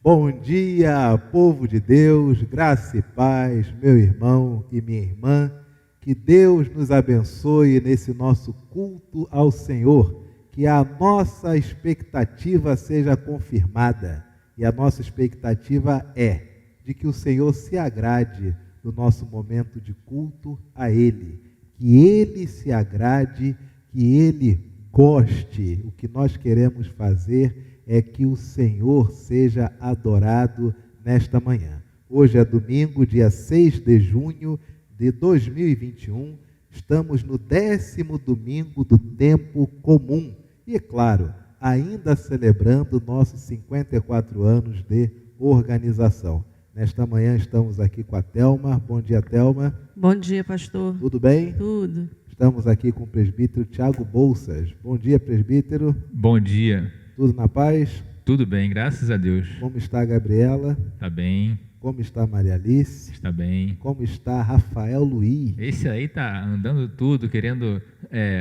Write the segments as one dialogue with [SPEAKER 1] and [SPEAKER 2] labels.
[SPEAKER 1] Bom dia, povo de Deus, graça e paz, meu irmão e minha irmã. Que Deus nos abençoe nesse nosso culto ao Senhor, que a nossa expectativa seja confirmada. E a nossa expectativa é de que o Senhor se agrade no nosso momento de culto a Ele. Que Ele se agrade, que Ele goste. O que nós queremos fazer é que o Senhor seja adorado nesta manhã. Hoje é domingo, dia 6 de junho de 2021. Estamos no 10º domingo do tempo comum. E, é claro, ainda celebrando nossos 54 anos de organização. Nesta manhã estamos aqui com a Thelma. Bom dia, Thelma.
[SPEAKER 2] Bom dia, pastor.
[SPEAKER 1] Tudo bem?
[SPEAKER 2] Tudo.
[SPEAKER 1] Estamos aqui com o presbítero Tiago Bolsas. Bom dia, presbítero.
[SPEAKER 3] Bom dia.
[SPEAKER 1] Tudo na paz?
[SPEAKER 3] Tudo bem, graças a Deus.
[SPEAKER 1] Como está a Gabriela?
[SPEAKER 3] Está bem.
[SPEAKER 1] Como está a Maria Alice?
[SPEAKER 3] Está bem.
[SPEAKER 1] Como está Rafael Luiz?
[SPEAKER 3] Esse aí tá andando tudo, querendo...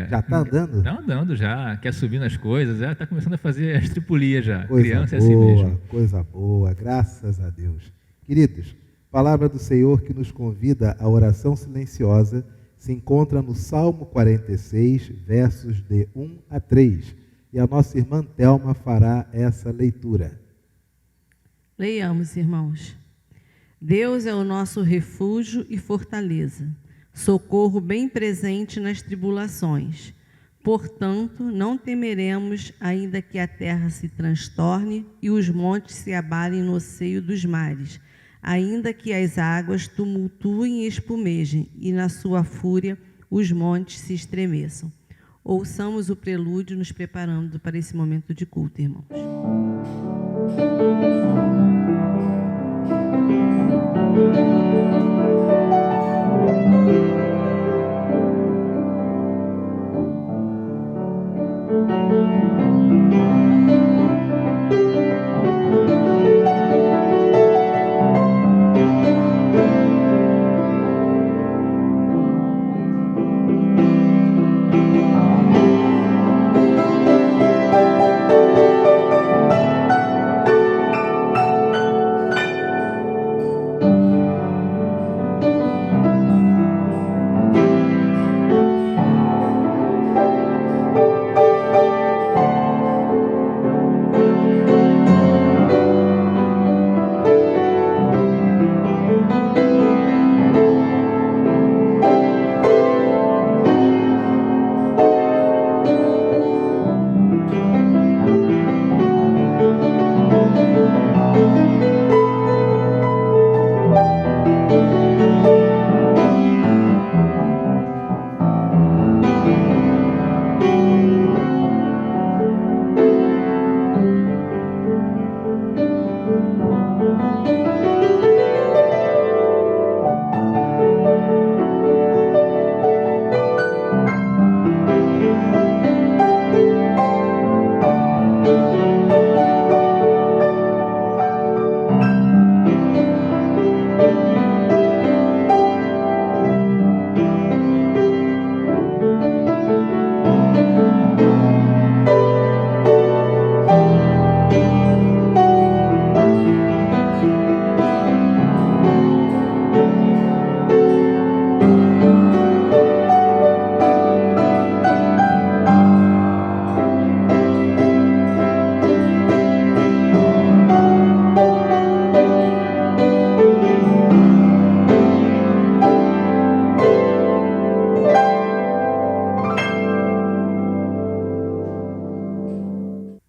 [SPEAKER 1] Já está andando?
[SPEAKER 3] Está andando já, quer subir nas coisas, já está começando a fazer as tripulias já.
[SPEAKER 1] Coisa
[SPEAKER 3] Criança
[SPEAKER 1] boa,
[SPEAKER 3] é assim mesmo.
[SPEAKER 1] coisa boa, graças a Deus. Queridos, palavra do Senhor que nos convida à oração silenciosa se encontra no Salmo 46, versos de 1 a 3. E a nossa irmã Thelma fará essa leitura.
[SPEAKER 2] Leiamos, irmãos. Deus é o nosso refúgio e fortaleza, socorro bem presente nas tribulações. Portanto, não temeremos, ainda que a terra se transtorne e os montes se abalem no seio dos mares, ainda que as águas tumultuem e espumejem, e na sua fúria os montes se estremeçam. Ouçamos o prelúdio nos preparando para esse momento de culto, irmãos.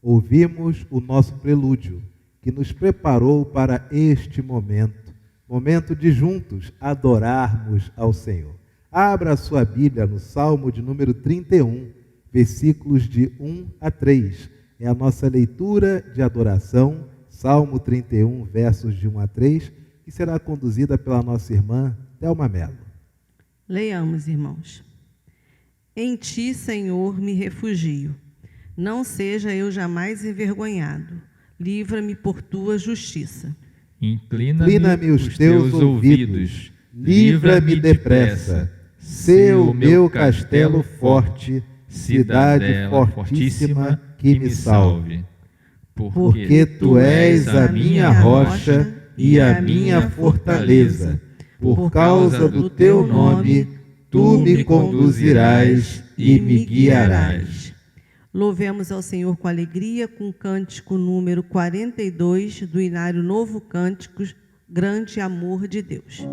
[SPEAKER 1] Ouvimos o nosso prelúdio, que nos preparou para este momento de juntos adorarmos ao Senhor. Abra a sua Bíblia no Salmo de número 31, versículos de 1 a 3. É a nossa leitura de adoração, Salmo 31, versos de 1 a 3, que será conduzida pela nossa irmã Thelma Mello.
[SPEAKER 2] Leiamos, irmãos. Em ti, Senhor, me refugio. Não seja eu jamais envergonhado. Livra-me por tua justiça.
[SPEAKER 3] Inclina-me os teus ouvidos. Livra-me depressa.
[SPEAKER 1] Sê o meu castelo forte, cidade fortíssima que me salve. porque tu és a minha rocha e a minha fortaleza. Por causa do teu nome, tu me conduzirás e me guiarás.
[SPEAKER 2] Louvemos ao Senhor com alegria, com o cântico número 42 do Inário Novo Cânticos, Grande Amor de Deus.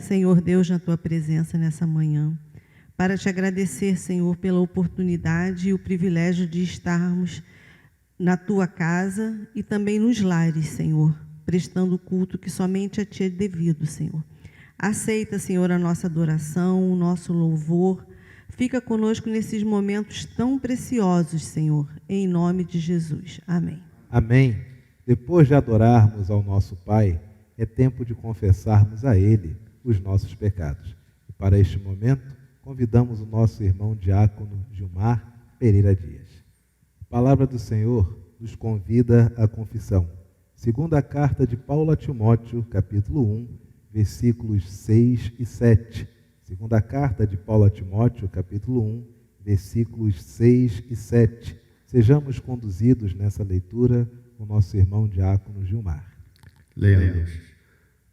[SPEAKER 2] Senhor Deus, na Tua presença nessa manhã, para te agradecer, Senhor, pela oportunidade e o privilégio de estarmos na Tua casa e também nos lares, Senhor, prestando o culto que somente a Ti é devido, Senhor. Aceita, Senhor, a nossa adoração, o nosso louvor. Fica conosco nesses momentos tão preciosos, Senhor, em nome de Jesus. Amém.
[SPEAKER 1] Amém. Depois de adorarmos ao nosso Pai, é tempo de confessarmos a Ele os nossos pecados. E para este momento, convidamos o nosso irmão diácono Gilmar Pereira Dias. A palavra do Senhor nos convida à confissão. Segunda carta de Paulo a Timóteo, capítulo 1, versículos 6 e 7. Segunda carta de Paulo a Timóteo, capítulo 1, versículos 6 e 7. Sejamos conduzidos nessa leitura com o nosso irmão diácono Gilmar.
[SPEAKER 4] Leamos.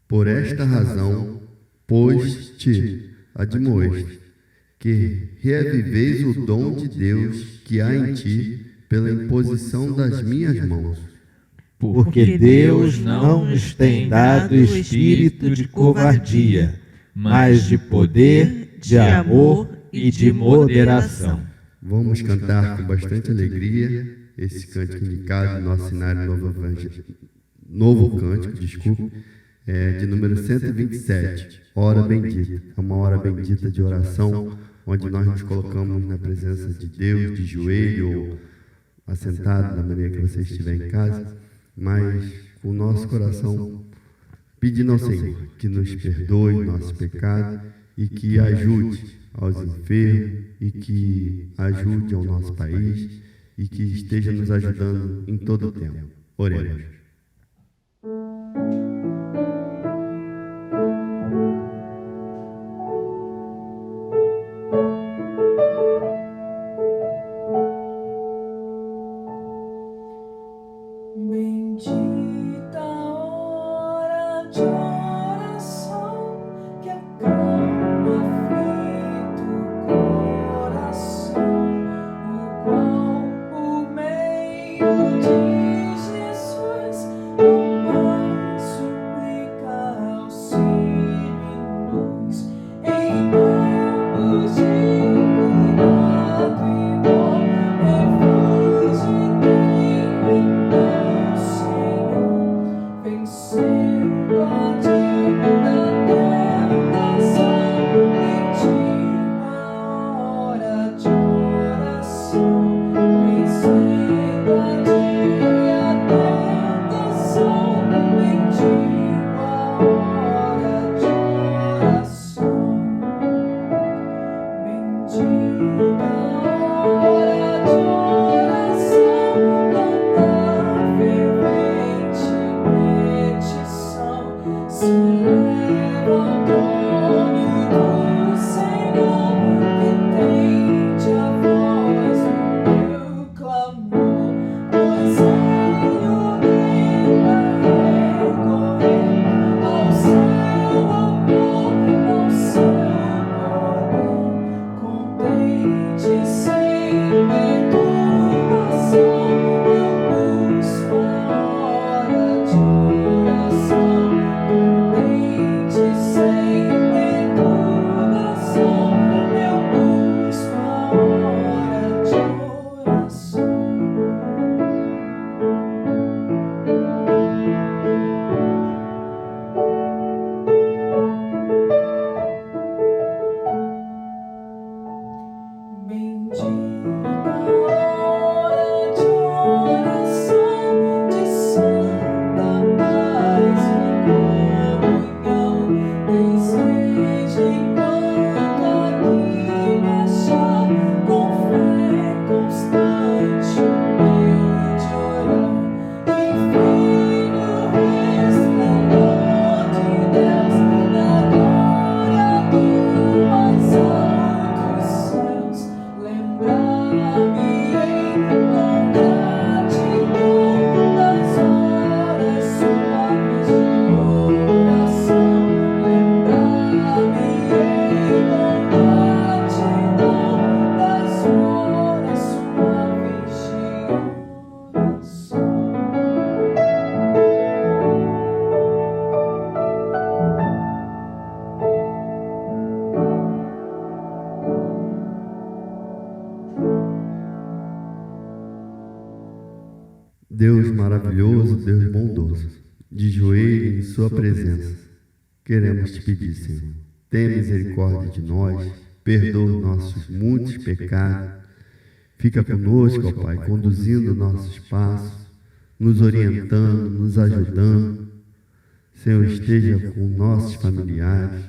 [SPEAKER 4] Por esta razão, pois te admoesto, que reaviveis o dom de Deus que há em ti pela imposição das minhas mãos.
[SPEAKER 1] Porque Deus não nos tem dado espírito de covardia, mas de poder, de amor e de moderação.
[SPEAKER 4] Vamos cantar com bastante alegria esse cântico indicado no nosso cenário novo cântico, de número 127, Hora Bendita. É uma hora bendita de oração, onde nós nos colocamos na presença de Deus, de joelho ou assentado, da maneira que você estiver em casa, mas com o nosso coração pedindo ao Senhor que nos perdoe nossos pecados e que ajude aos enfermos e que ajude ao nosso país e que esteja nos ajudando em todo o tempo. Oremos.
[SPEAKER 5] Bendita hora de oração que acalma aflito coração, o qual por meio de Jesus não vai suplicar auxílio em nós em tempos de cuidado e dor, refúgio tem em Deus, Senhor, vencendo a dívida da tentação, bendita hora de oração, vencendo a dívida da tentação, bendita hora de oração, bendita hora de oração, cantar fervente petição, se eleva ao trono do Senhor, que tende a voz do meu clamor, pois Senhor vai recorrer ao seu amor, ao seu poder, contente sem perturbação, eu busco a hora de oração, contente sem perturbação, eu busco a hora de oração. Bendita hora de oração, de santa paz e comunhão, desejo enquanto aqui me achar, com fé constante, humilde orar, e filho resplendor de Deus, na glória do mais alto céus, lembrar-me com gratidão das horas suaves de oração, lembrar-me com gratidão das horas suaves de oração.
[SPEAKER 4] Deus maravilhoso, Deus bondoso, de joelho em sua presença, queremos te pedir, Senhor, tenha misericórdia de nós, perdoa nossos muitos pecados, fica conosco, ó Pai, conduzindo nossos passos, nos orientando, nos ajudando. Senhor, esteja com nossos familiares.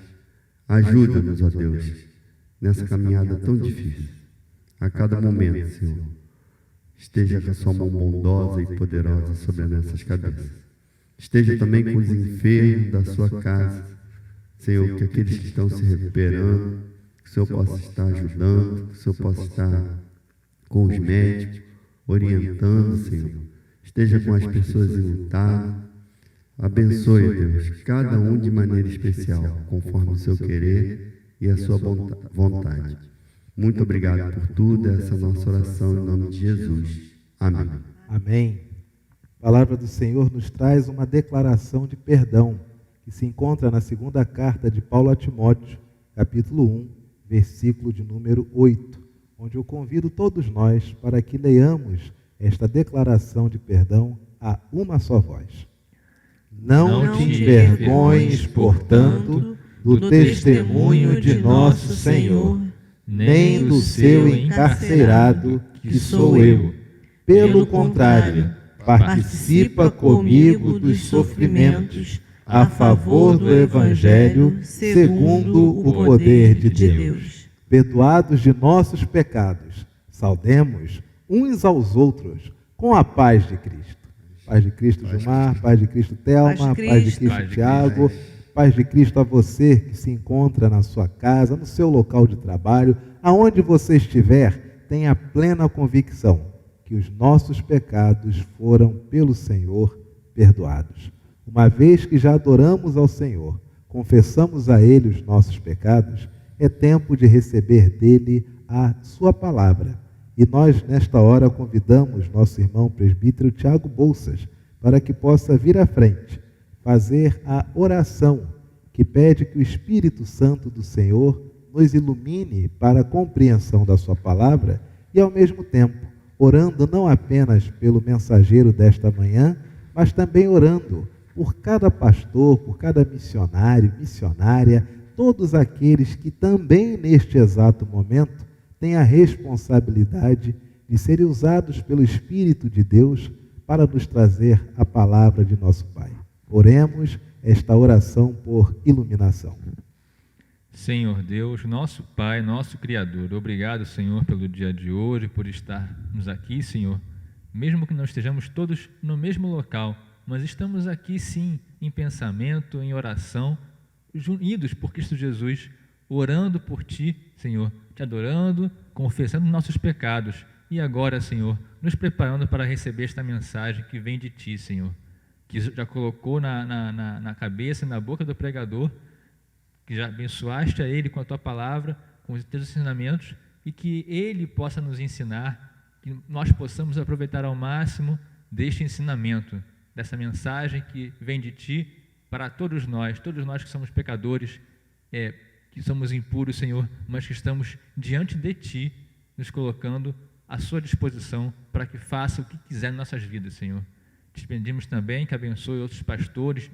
[SPEAKER 4] Ajuda-nos, ó Deus, nessa caminhada tão difícil. A cada momento, Senhor, esteja com a sua mão bondosa e poderosa sobre as nossas cabeças. Esteja também com os enfermos da sua casa. Senhor, que aqueles que estão se recuperando, que o Senhor possa estar ajudando, que o Senhor possa estar com os médicos, orientando, Senhor. Esteja com as pessoas enlutadas. Abençoe, Deus, cada um de maneira especial, conforme o seu querer e a sua vontade. Muito obrigado por tudo, essa é a nossa oração em nome de Jesus. Amém.
[SPEAKER 1] Amém. A palavra do Senhor nos traz uma declaração de perdão, que se encontra na segunda carta de Paulo a Timóteo, capítulo 1, versículo de número 8, onde eu convido todos nós para que leiamos esta declaração de perdão a uma só voz. Não te envergonhes, portanto, do testemunho de nosso Senhor, nem do seu encarcerado, que sou eu. Pelo contrário, participa comigo dos sofrimentos a favor do Evangelho, segundo o poder de Deus. Perdoados de nossos pecados, saudemos uns aos outros com a paz de Cristo. Paz de Cristo, Gilmar, paz de Cristo, Thelma, paz de Cristo, Tiago, paz de Cristo a você que se encontra na sua casa, no seu local de trabalho, aonde você estiver, tenha plena convicção que os nossos pecados foram pelo Senhor perdoados. Uma vez que já adoramos ao Senhor, confessamos a Ele os nossos pecados, é tempo de receber dele a sua palavra. E nós, nesta hora, convidamos nosso irmão presbítero Tiago Bolsas para que possa vir à frente, fazer a oração que pede que o Espírito Santo do Senhor nos ilumine para a compreensão da sua palavra e, ao mesmo tempo, orando não apenas pelo mensageiro desta manhã, mas também orando por cada pastor, por cada missionário, missionária, todos aqueles que também neste exato momento têm a responsabilidade de serem usados pelo Espírito de Deus para nos trazer a palavra de nosso Pai. Oremos esta oração por iluminação.
[SPEAKER 3] Senhor Deus, nosso Pai, nosso Criador, obrigado, Senhor, pelo dia de hoje, por estarmos aqui, Senhor, mesmo que não estejamos todos no mesmo local, mas estamos aqui, sim, em pensamento, em oração, unidos por Cristo Jesus, orando por Ti, Senhor, Te adorando, confessando nossos pecados e agora, Senhor, nos preparando para receber esta mensagem que vem de Ti, Senhor, que já colocou na cabeça e na boca do pregador, que já abençoaste a ele com a Tua palavra, com os Teus ensinamentos, e que Ele possa nos ensinar, que nós possamos aproveitar ao máximo deste ensinamento, dessa mensagem que vem de Ti para todos nós que somos pecadores, que somos impuros, Senhor, mas que estamos diante de Ti, nos colocando à Sua disposição para que faça o que quiser em nossas vidas, Senhor. Te pedimos também que abençoe outros pastores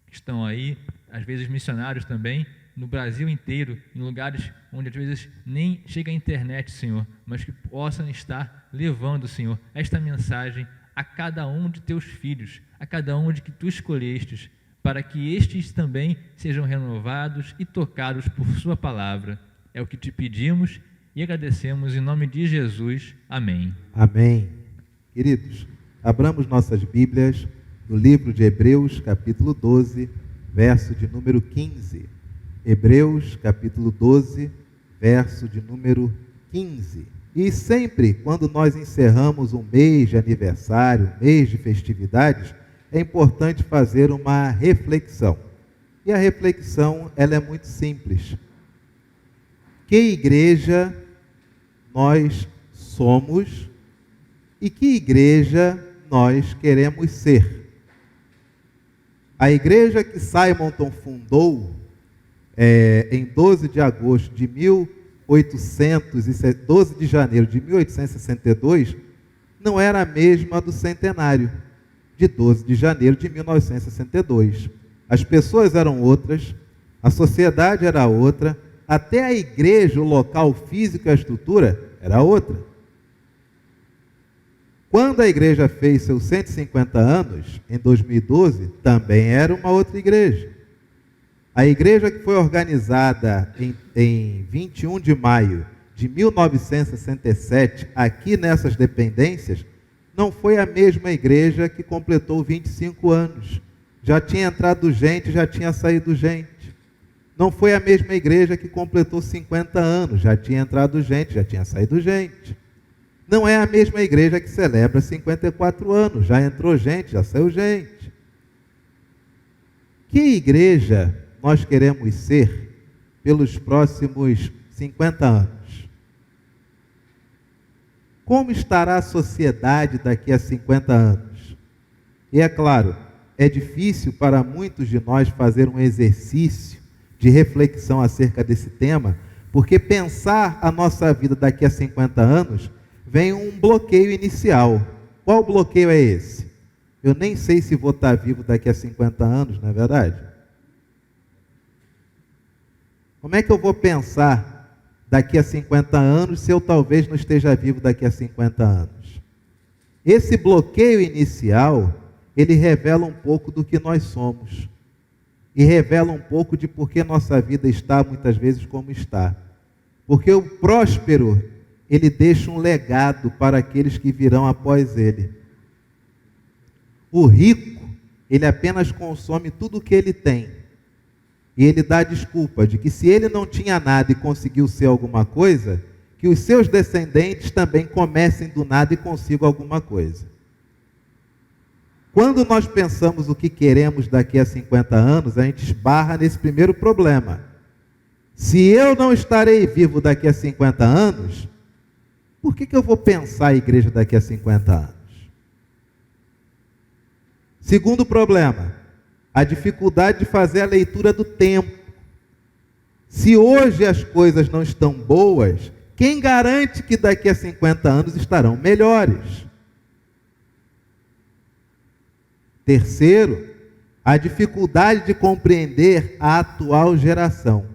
[SPEAKER 3] que estão aí, às vezes missionários também, no Brasil inteiro, em lugares onde às vezes nem chega a internet, Senhor, mas que possam estar levando, Senhor, esta mensagem a cada um de Teus filhos, a cada um de que Tu escolhestes, para que estes também sejam renovados e tocados por Sua palavra. É o que Te pedimos e agradecemos em nome de Jesus. Amém.
[SPEAKER 1] Amém. Queridos, abramos nossas Bíblias no livro de Hebreus, capítulo 12, verso de número 15. Hebreus, capítulo 12, verso de número 15. E sempre, quando nós encerramos um mês de aniversário, um mês de festividades, é importante fazer uma reflexão. E a reflexão, ela é muito simples. Que igreja nós somos e que igreja nós queremos ser? A igreja que Simonton fundou em 12 de agosto de 12 de janeiro de 1862, não era a mesma do centenário de 12 de janeiro de 1962. As pessoas eram outras, a sociedade era outra, até a igreja, o local físico e a estrutura era outra. Quando a igreja fez seus 150 anos, em 2012, também era uma outra igreja. A igreja que foi organizada em 21 de maio de 1967, aqui nessas dependências, não foi a mesma igreja que completou 25 anos. Já tinha entrado gente, já tinha saído gente. Não foi a mesma igreja que completou 50 anos, já tinha entrado gente, já tinha saído gente. Não é a mesma igreja que celebra 54 anos, já entrou gente, já saiu gente. Que igreja nós queremos ser pelos próximos 50 anos? Como estará a sociedade daqui a 50 anos? E é claro, é difícil para muitos de nós fazer um exercício de reflexão acerca desse tema, porque pensar a nossa vida daqui a 50 anos vem um bloqueio inicial. Qual bloqueio é esse? Eu nem sei se vou estar vivo daqui a 50 anos, não é verdade? Como é que eu vou pensar daqui a 50 anos se eu talvez não esteja vivo daqui a 50 anos? Esse bloqueio inicial, ele revela um pouco do que nós somos. E revela um pouco de por que nossa vida está muitas vezes como está. Porque o próspero, ele deixa um legado para aqueles que virão após ele. O rico, ele apenas consome tudo o que ele tem. E ele dá a desculpa de que se ele não tinha nada e conseguiu ser alguma coisa, que os seus descendentes também comecem do nada e consigam alguma coisa. Quando nós pensamos o que queremos daqui a 50 anos, a gente esbarra nesse primeiro problema. Se eu não estarei vivo daqui a 50 anos, por que eu vou pensar a igreja daqui a 50 anos? Segundo problema, a dificuldade de fazer a leitura do tempo. Se hoje as coisas não estão boas, quem garante que daqui a 50 anos estarão melhores? Terceiro, a dificuldade de compreender a atual geração.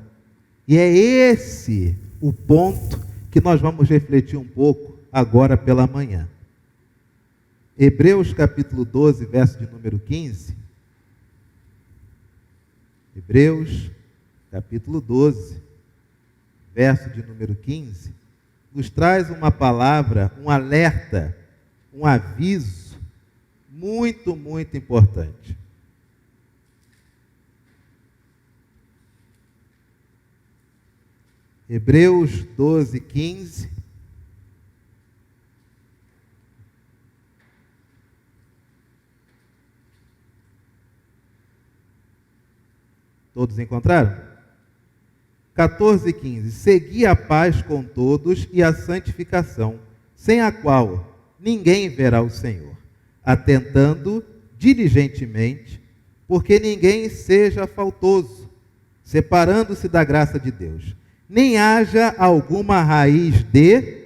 [SPEAKER 1] E é esse o ponto que nós vamos refletir um pouco agora pela manhã. Hebreus capítulo 12, verso de número 15. Hebreus capítulo 12, verso de número 15, nos traz uma palavra, um alerta, um aviso muito, muito importante. Hebreus 12, 15. Todos encontraram? 14, 15. Segui a paz com todos e a santificação, sem a qual ninguém verá o Senhor, atentando diligentemente, porque ninguém seja faltoso, separando-se da graça de Deus, nem haja alguma raiz de,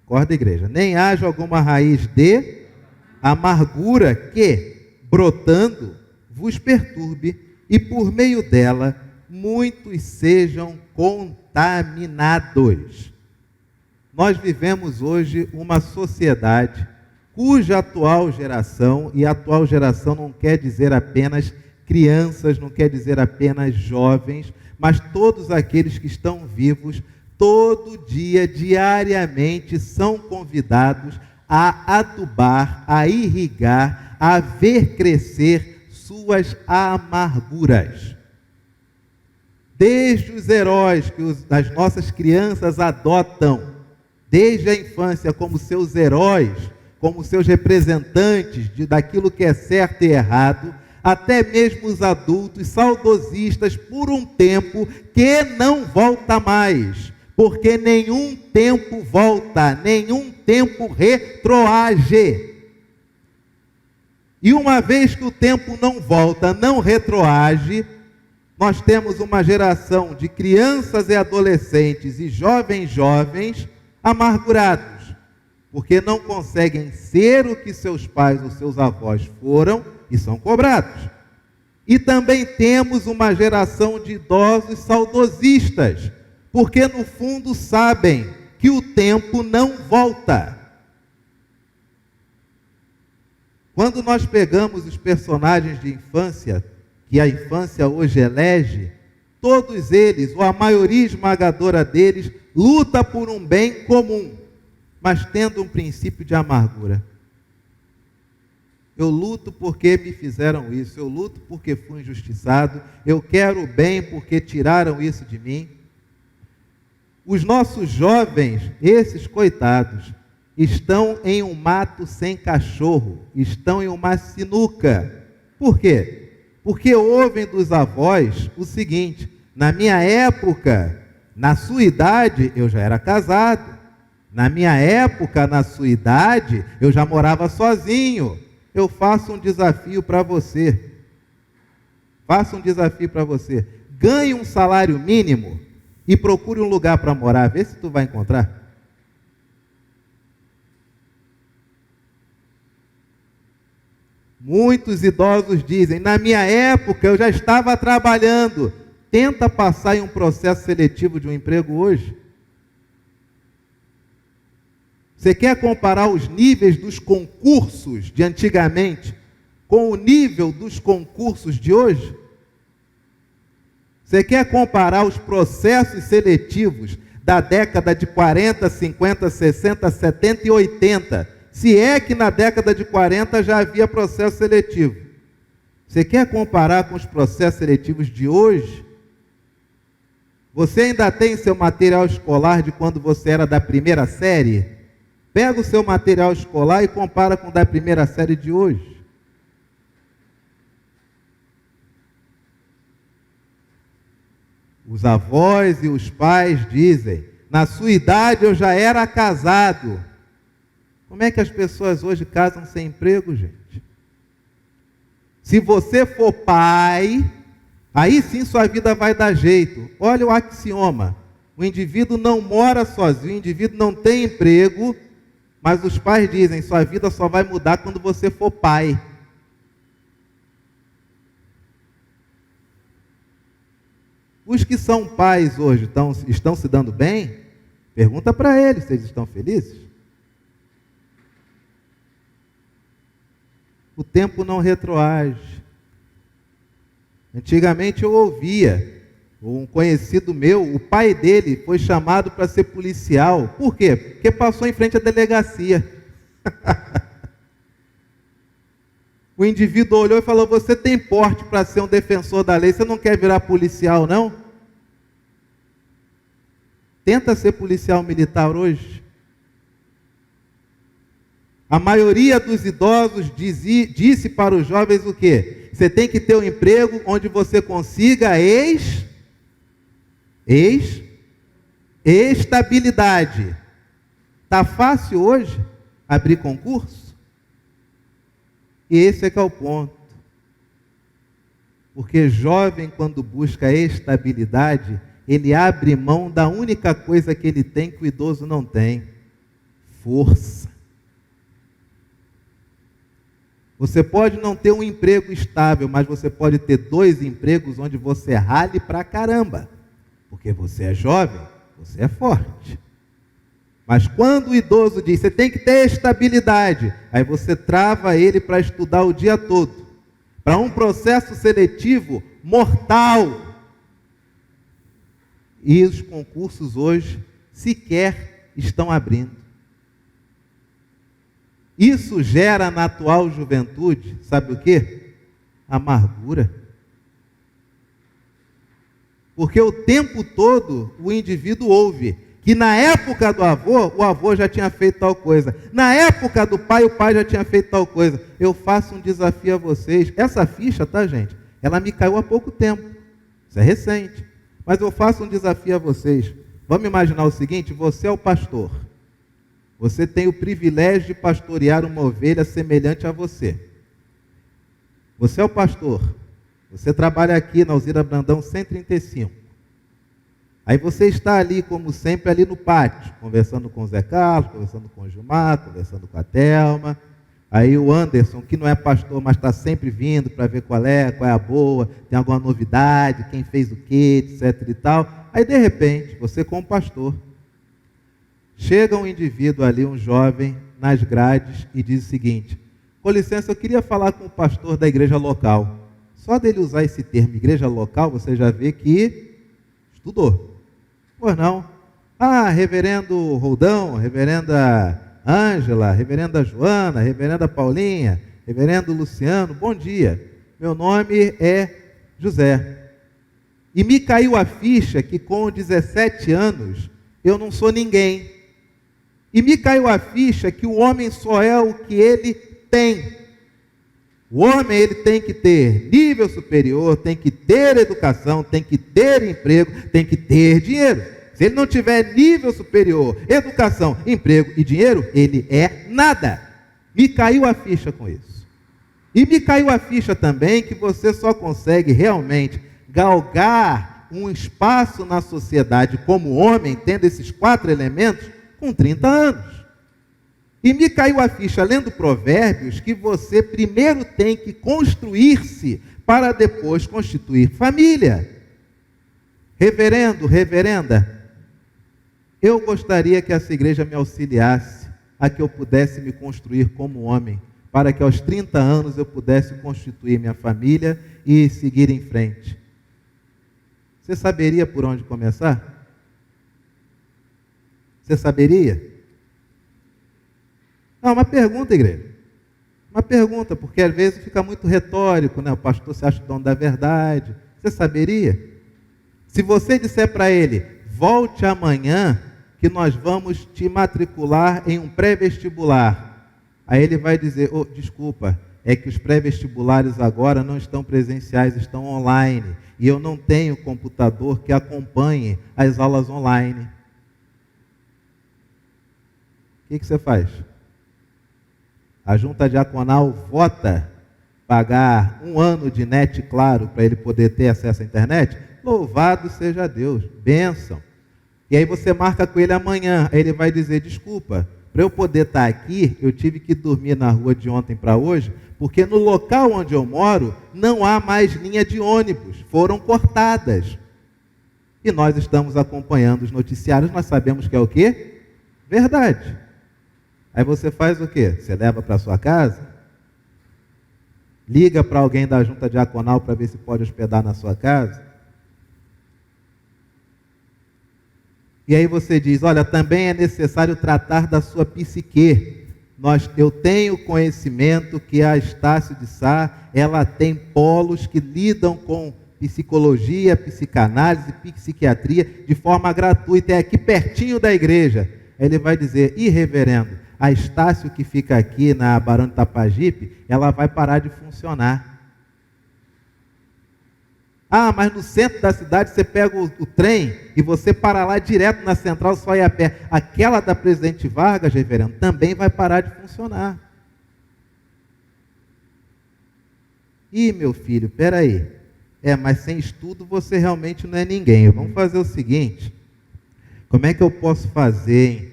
[SPEAKER 1] acorda, igreja, nem haja alguma raiz de amargura que, brotando, vos perturbe, e por meio dela muitos sejam contaminados. Nós vivemos hoje uma sociedade cuja atual geração, e atual geração não quer dizer apenas crianças, não quer dizer apenas jovens, mas todos aqueles que estão vivos, todo dia, diariamente, são convidados a adubar, a irrigar, a ver crescer suas amarguras. Desde os heróis que as nossas crianças adotam, desde a infância como seus heróis, como seus representantes daquilo que é certo e errado, até mesmo os adultos saudosistas por um tempo que não volta mais, porque nenhum tempo volta, nenhum tempo retroage. E uma vez que o tempo não volta, não retroage, nós temos uma geração de crianças e adolescentes e jovens amargurados, porque não conseguem ser o que seus pais ou seus avós foram e são cobrados. E também temos uma geração de idosos saudosistas, porque no fundo sabem que o tempo não volta. Quando nós pegamos os personagens de infância, que a infância hoje elege, todos eles, ou a maioria esmagadora deles, luta por um bem comum, mas tendo um princípio de amargura. Eu luto porque me fizeram isso, eu luto porque fui injustiçado, eu quero o bem porque tiraram isso de mim. Os nossos jovens, esses coitados, estão em um mato sem cachorro, estão em uma sinuca. Por quê? Porque ouvem dos avós o seguinte: na minha época, na sua idade, eu já era casado. Na minha época, na sua idade, eu já morava sozinho. Eu faço um desafio para você. Faço um desafio para você. Ganhe um salário mínimo e procure um lugar para morar. Vê se tu vai encontrar. Muitos idosos dizem: na minha época eu já estava trabalhando. Tenta passar em um processo seletivo de um emprego hoje. Você quer comparar os níveis dos concursos de antigamente com o nível dos concursos de hoje? Você quer comparar os processos seletivos da década de 40, 50, 60, 70 e 80? Se é que na década de 40 já havia processo seletivo. Você quer comparar com os processos seletivos de hoje? Você ainda tem seu material escolar de quando você era da primeira série? Pega o seu material escolar e compara com o da primeira série de hoje. Os avós e os pais dizem: na sua idade eu já era casado. Como é que as pessoas hoje casam sem emprego, gente? Se você for pai, aí sim sua vida vai dar jeito. Olha o axioma: o indivíduo não mora sozinho, o indivíduo não tem emprego, mas os pais dizem: sua vida só vai mudar quando você for pai. Os que são pais hoje estão se dando bem? Pergunta para eles se eles estão felizes. O tempo não retroage. Antigamente eu ouvia um conhecido meu, o pai dele foi chamado para ser policial. Por quê? Porque passou em frente à delegacia. O indivíduo olhou e falou: você tem porte para ser um defensor da lei, você não quer virar policial, não? Tenta ser policial militar hoje. A maioria dos idosos disse para os jovens o quê? Você tem que ter um emprego onde você consiga estabilidade. Está fácil hoje abrir concurso? E esse é que é o ponto. Porque jovem, quando busca estabilidade, ele abre mão da única coisa que ele tem que o idoso não tem: força. Você pode não ter um emprego estável, mas você pode ter 2 empregos onde você rale pra caramba. Porque você é jovem, você é forte. Mas quando o idoso diz: você tem que ter estabilidade, aí você trava ele para estudar o dia todo, para um processo seletivo mortal. E os concursos hoje sequer estão abrindo. Isso gera na atual juventude, sabe o quê? Amargura. Porque o tempo todo o indivíduo ouve que na época do avô, o avô já tinha feito tal coisa. Na época do pai, o pai já tinha feito tal coisa. Eu faço um desafio a vocês. Essa ficha, tá, gente? Ela me caiu há pouco tempo. Isso é recente. Mas eu faço um desafio a vocês. Vamos imaginar o seguinte: você é o pastor. Você tem o privilégio de pastorear uma ovelha semelhante a você. Você é o pastor. Você trabalha aqui na Alzira Brandão 135. Aí você está ali, como sempre, ali no pátio, conversando com o Zé Carlos, conversando com o Gilmar, conversando com a Thelma. Aí o Anderson, que não é pastor, mas está sempre vindo para ver qual é a boa, tem alguma novidade, quem fez o quê, etc e tal. Aí, de repente, você como pastor, chega um indivíduo ali, um jovem, nas grades, e diz o seguinte: Com licença, eu queria falar com o pastor da igreja local. Só dele usar esse termo, igreja local, você já vê que estudou. Pois não? Ah, reverendo Roldão, reverenda Ângela, reverenda Joana, reverenda Paulinha, reverendo Luciano, bom dia. Meu nome é José. E me caiu a ficha que com 17 anos eu não sou ninguém. E me caiu a ficha que o homem só é o que ele tem. O homem, ele tem que ter nível superior, tem que ter educação, tem que ter emprego, tem que ter dinheiro. Se ele não tiver nível superior, educação, emprego e dinheiro, ele é nada. Me caiu a ficha com isso. E me caiu a ficha também que você só consegue realmente galgar um espaço na sociedade como homem, tendo esses 4 elementos, com 30 anos. E me caiu a ficha, lendo Provérbios, que você primeiro tem que construir-se para depois constituir família. Reverendo, reverenda, eu gostaria que essa igreja me auxiliasse a que eu pudesse me construir como homem, para que aos 30 anos eu pudesse constituir minha família e seguir em frente. Você saberia por onde começar? Você saberia? Não, uma pergunta, igreja. Uma pergunta, porque às vezes fica muito retórico, né? O pastor se acha o dono da verdade. Você saberia? Se você disser para ele, volte amanhã que nós vamos te matricular em um pré-vestibular. Aí ele vai dizer, oh, desculpa, é que os pré-vestibulares agora não estão presenciais, estão online. E eu não tenho computador que acompanhe as aulas online. O que você faz? A junta diaconal vota pagar 1 ano de net, claro, para ele poder ter acesso à internet? Louvado seja Deus, bênção. E aí você marca com ele amanhã, aí ele vai dizer, desculpa, para eu poder estar aqui, eu tive que dormir na rua de ontem para hoje, porque no local onde eu moro, não há mais linha de ônibus, foram cortadas. E nós estamos acompanhando os noticiários, nós sabemos que é o quê? Verdade. Aí você faz o quê? Você leva para sua casa? Liga para alguém da junta diaconal para ver se pode hospedar na sua casa? E aí você diz, olha, também é necessário tratar da sua psique. Eu tenho conhecimento que a Estácio de Sá, ela tem polos que lidam com psicologia, psicanálise, psiquiatria de forma gratuita, é aqui pertinho da igreja. Aí ele vai dizer, reverendo, a Estácio que fica aqui na Barão de Tapajipe, ela vai parar de funcionar. Ah, mas no centro da cidade você pega o trem e você para lá direto na central, só ir a pé. Aquela da Presidente Vargas, reverendo, também vai parar de funcionar. Meu filho, peraí. Mas sem estudo você realmente não é ninguém. Vamos fazer o seguinte. Como é que eu posso fazer, hein?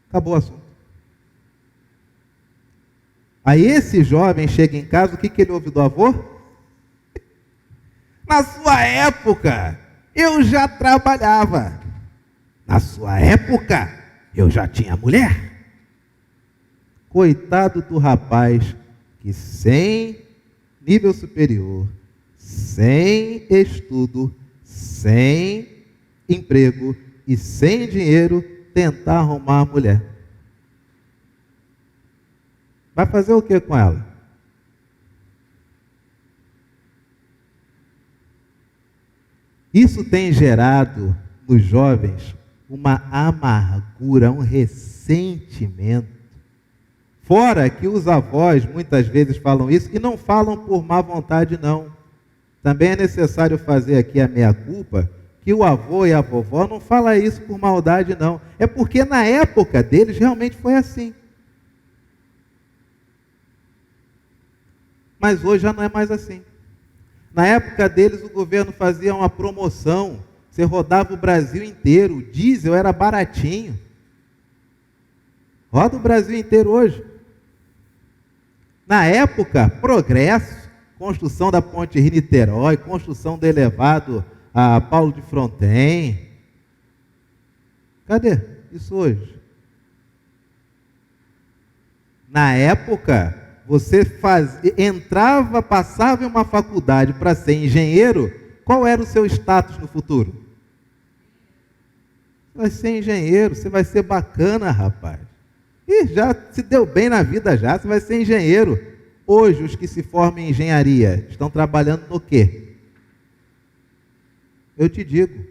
[SPEAKER 1] Acabou o assunto. Aí esse jovem chega em casa, o que ele ouve do avô? Na sua época, eu já trabalhava. Na sua época, eu já tinha mulher. Coitado do rapaz que sem nível superior, sem estudo, sem emprego e sem dinheiro, tentar arrumar a mulher. Vai fazer o que com ela? Isso tem gerado nos jovens uma amargura, um ressentimento. Fora que os avós muitas vezes falam isso e não falam por má vontade, não. Também é necessário fazer aqui a meia-culpa, que o avô e a vovó não falam isso por maldade, não. É porque na época deles realmente foi assim. Mas hoje já não é mais assim. Na época deles o governo fazia uma promoção, você rodava o Brasil inteiro, o diesel era baratinho. Roda o Brasil inteiro hoje. Na época, progresso, construção da Ponte Rio-Niterói, construção do elevado a Paulo de Fronten. Cadê isso hoje? Na época, entrava, passava em uma faculdade para ser engenheiro, qual era o seu status no futuro? Você vai ser engenheiro, você vai ser bacana, rapaz. E já se deu bem na vida já, você vai ser engenheiro. Hoje, os que se formam em engenharia estão trabalhando no quê? Eu te digo,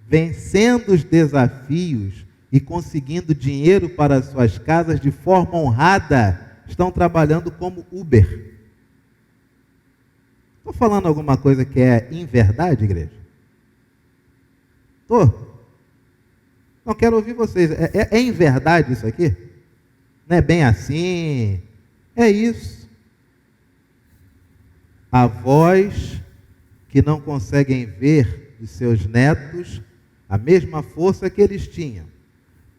[SPEAKER 1] vencendo os desafios e conseguindo dinheiro para suas casas de forma honrada, estão trabalhando como Uber. Estou falando alguma coisa que é inverdade, igreja? Estou? Não quero ouvir vocês. É inverdade isso aqui? Não é bem assim? É isso. Avós que não conseguem ver dos seus netos a mesma força que eles tinham.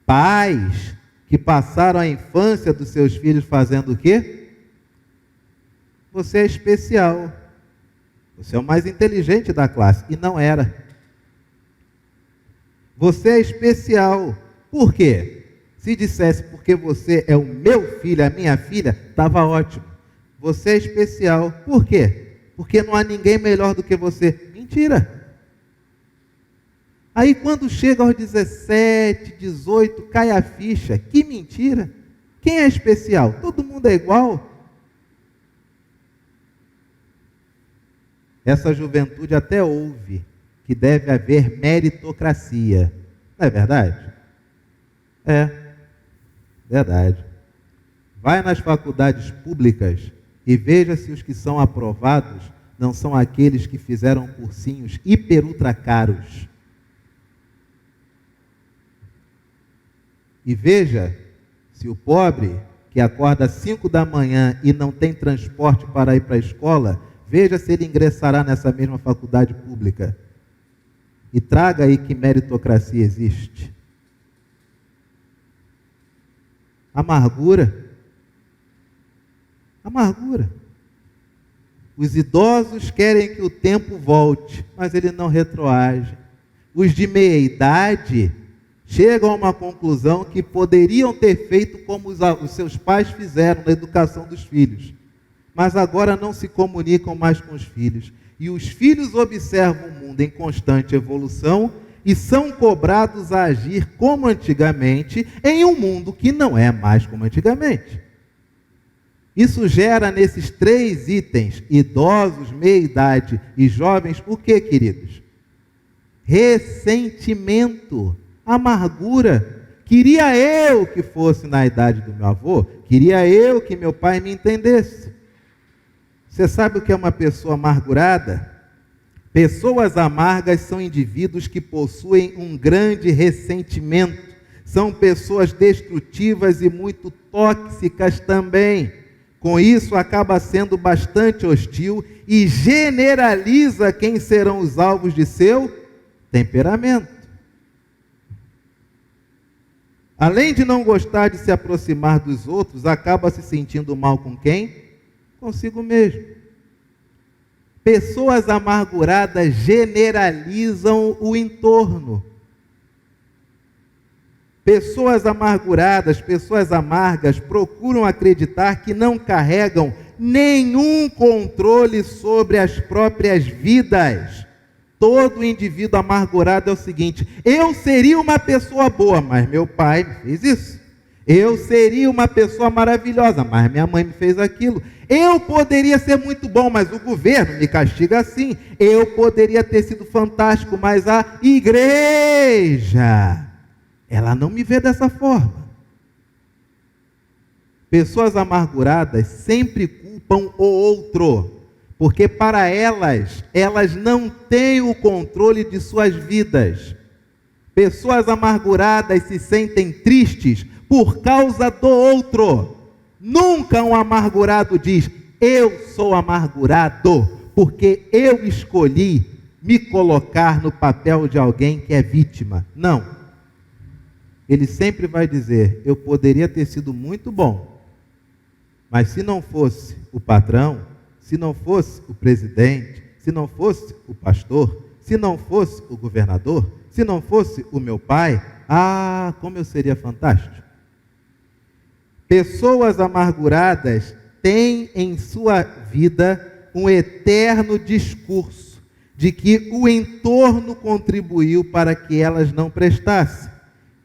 [SPEAKER 1] Pais que passaram a infância dos seus filhos fazendo o quê? Você é especial. Você é o mais inteligente da classe. E não era. Você é especial. Por quê? Se dissesse porque você é o meu filho, a minha filha, estava ótimo. Você é especial. Por quê? Porque não há ninguém melhor do que você. Mentira. Aí quando chega aos 17, 18, cai a ficha. Que mentira. Quem é especial? Todo mundo é igual. Essa juventude até ouve que deve haver meritocracia. Não é verdade? É, verdade. Vai nas faculdades públicas e veja se os que são aprovados não são aqueles que fizeram cursinhos hiper ultra caros. E veja se o pobre que acorda às 5 da manhã e não tem transporte para ir para a escola, veja se ele ingressará nessa mesma faculdade pública. E traga aí que meritocracia existe. Amargura. Amargura. Os idosos querem que o tempo volte, mas ele não retroage. Os de meia idade chegam a uma conclusão que poderiam ter feito como os seus pais fizeram na educação dos filhos. Mas agora não se comunicam mais com os filhos. E os filhos observam o mundo em constante evolução e são cobrados a agir como antigamente em um mundo que não é mais como antigamente. Isso gera nesses 3 itens, idosos, meia-idade e jovens, o que, queridos? Ressentimento, amargura. Queria eu que fosse na idade do meu avô, queria eu que meu pai me entendesse. Você sabe o que é uma pessoa amargurada? Pessoas amargas são indivíduos que possuem um grande ressentimento. São pessoas destrutivas e muito tóxicas também. Com isso, acaba sendo bastante hostil e generaliza quem serão os alvos de seu temperamento. Além de não gostar de se aproximar dos outros, acaba se sentindo mal com quem? Consigo mesmo. Pessoas amarguradas generalizam o entorno. Pessoas amarguradas, pessoas amargas procuram acreditar que não carregam nenhum controle sobre as próprias vidas. Todo indivíduo amargurado é o seguinte: eu seria uma pessoa boa, mas meu pai me fez isso. Eu seria uma pessoa maravilhosa, mas minha mãe me fez aquilo. Eu poderia ser muito bom, mas o governo me castiga assim. Eu poderia ter sido fantástico, mas a igreja, ela não me vê dessa forma. Pessoas amarguradas sempre culpam o outro, porque para elas não têm o controle de suas vidas. Pessoas amarguradas se sentem tristes por causa do outro. Nunca um amargurado diz: eu sou amargurado porque eu escolhi me colocar no papel de alguém que é vítima. Não. Ele sempre vai dizer: eu poderia ter sido muito bom, mas se não fosse o patrão, se não fosse o presidente, se não fosse o pastor, se não fosse o governador, se não fosse o meu pai, como eu seria fantástico. Pessoas amarguradas têm em sua vida um eterno discurso de que o entorno contribuiu para que elas não prestassem.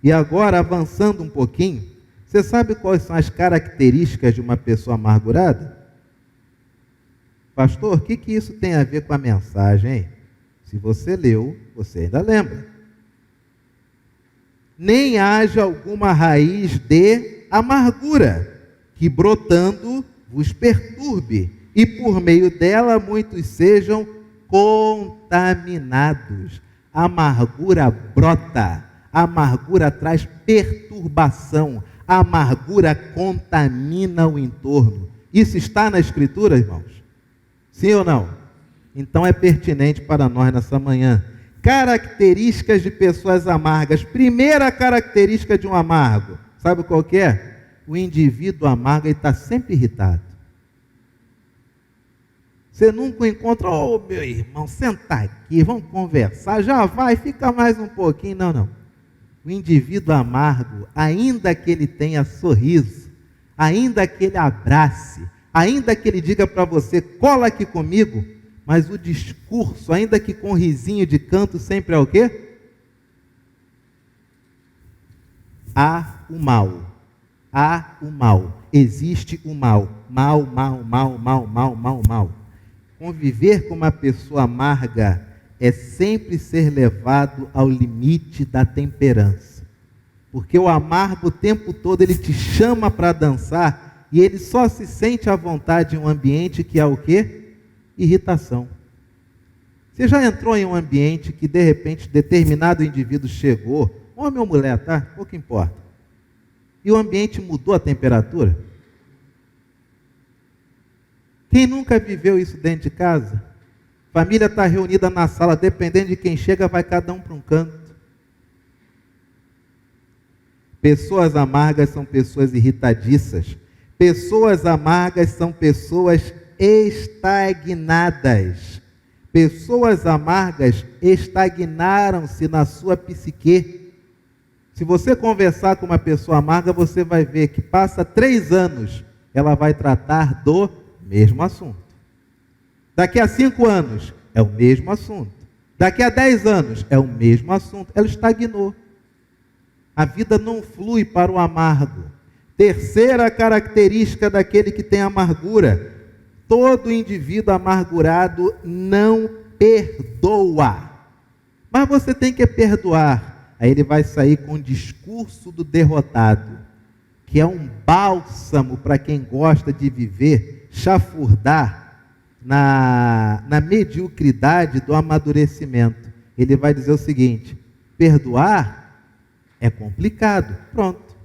[SPEAKER 1] E agora, avançando um pouquinho, você sabe quais são as características de uma pessoa amargurada? Pastor, o que isso tem a ver com a mensagem, hein? Se você leu, você ainda lembra. Nem haja alguma raiz de amargura, que brotando vos perturbe, e por meio dela muitos sejam contaminados. A amargura brota, a amargura traz perturbação, a amargura contamina o entorno. Isso está na Escritura, irmãos? Sim ou não? Então é pertinente para nós nessa manhã. Características de pessoas amargas. Primeira característica de um amargo, sabe qual que é? O indivíduo amargo está sempre irritado. Você nunca encontra, ô meu irmão, senta aqui, vamos conversar, já vai, fica mais um pouquinho. Não, não. O indivíduo amargo, ainda que ele tenha sorriso, ainda que ele abrace, ainda que ele diga para você, cola aqui comigo, mas o discurso, ainda que com risinho de canto, sempre é o quê? Há o mal. Há o mal. Existe o mal. Mal, mal, mal, mal, mal, mal, mal. Conviver com uma pessoa amarga é sempre ser levado ao limite da temperança. Porque o amargo o tempo todo ele te chama para dançar e ele só se sente à vontade em um ambiente que há o quê? Irritação. Você já entrou em um ambiente que de repente determinado indivíduo chegou, homem ou mulher, tá? Pouco importa. E o ambiente mudou a temperatura? Quem nunca viveu isso dentro de casa? Família está reunida na sala, dependendo de quem chega, vai cada um para um canto. Pessoas amargas são pessoas irritadiças. Pessoas amargas são pessoas estagnadas. Pessoas amargas estagnaram-se na sua psique. Se você conversar com uma pessoa amarga, você vai ver que passa 3 anos, ela vai tratar do mesmo assunto. Daqui a 5 anos, é o mesmo assunto. Daqui a 10 anos, é o mesmo assunto. Ela estagnou. A vida não flui para o amargo. Terceira característica daquele que tem amargura: todo indivíduo amargurado não perdoa. Mas você tem que perdoar. Aí ele vai sair com o discurso do derrotado, que é um bálsamo para quem gosta de viver, chafurdar na mediocridade do amadurecimento. Ele vai dizer o seguinte: perdoar é complicado. Pronto.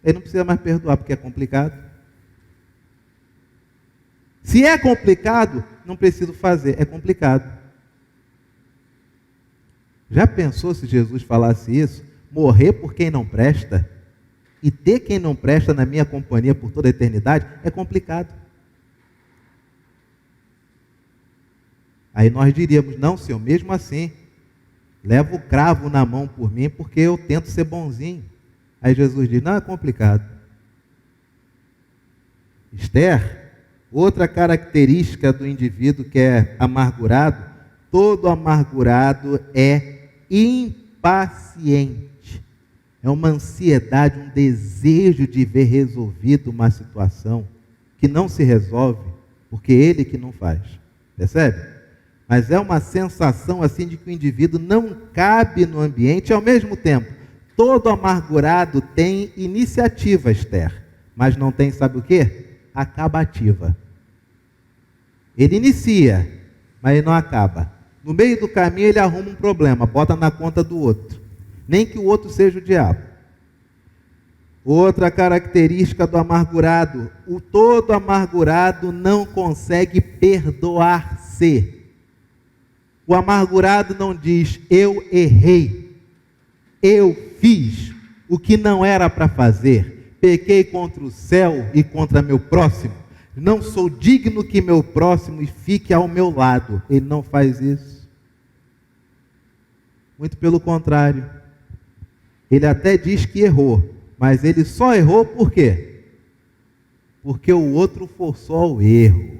[SPEAKER 1] Ele não precisa mais perdoar porque é complicado. Se é complicado, não preciso fazer. É complicado. Já pensou se Jesus falasse isso? Morrer por quem não presta e ter quem não presta na minha companhia por toda a eternidade? É complicado. Aí nós diríamos: não, Senhor, mesmo assim, leva o cravo na mão por mim, porque eu tento ser bonzinho. Aí Jesus diz: não, é complicado. Esther, outra característica do indivíduo que é amargurado: todo amargurado é impaciente. É uma ansiedade, um desejo de ver resolvido uma situação que não se resolve, porque ele que não faz. Percebe? Mas é uma sensação assim de que o indivíduo não cabe no ambiente. E ao mesmo tempo, todo amargurado tem iniciativa, Esther, mas não tem, sabe o quê? Acabativa. Ele inicia, mas ele não acaba. No meio do caminho ele arruma um problema, bota na conta do outro. Nem que o outro seja o diabo. Outra característica do amargurado: o todo amargurado não consegue perdoar-se. O amargurado não diz: eu errei, eu fiz o que não era para fazer, pequei contra o céu e contra meu próximo, não sou digno que meu próximo fique ao meu lado. Ele não faz isso. Muito pelo contrário. Ele até diz que errou, mas ele só errou por quê? porque o outro forçou ao erro.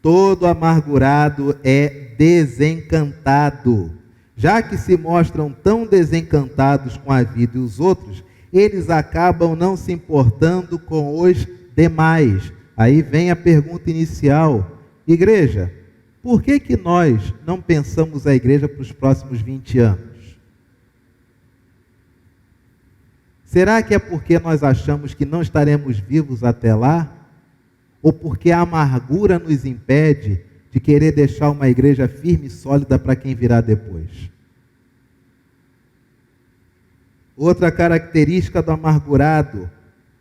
[SPEAKER 1] Todo amargurado é desencantado. Já que se mostram tão desencantados com a vida e os outros, eles acabam não se importando com os demais. Aí vem a pergunta inicial. Igreja, por que nós não pensamos a igreja para os próximos 20 anos? Será que é porque nós achamos que não estaremos vivos até lá? Ou porque a amargura nos impede de querer deixar uma igreja firme e sólida para quem virá depois? Outra característica do amargurado: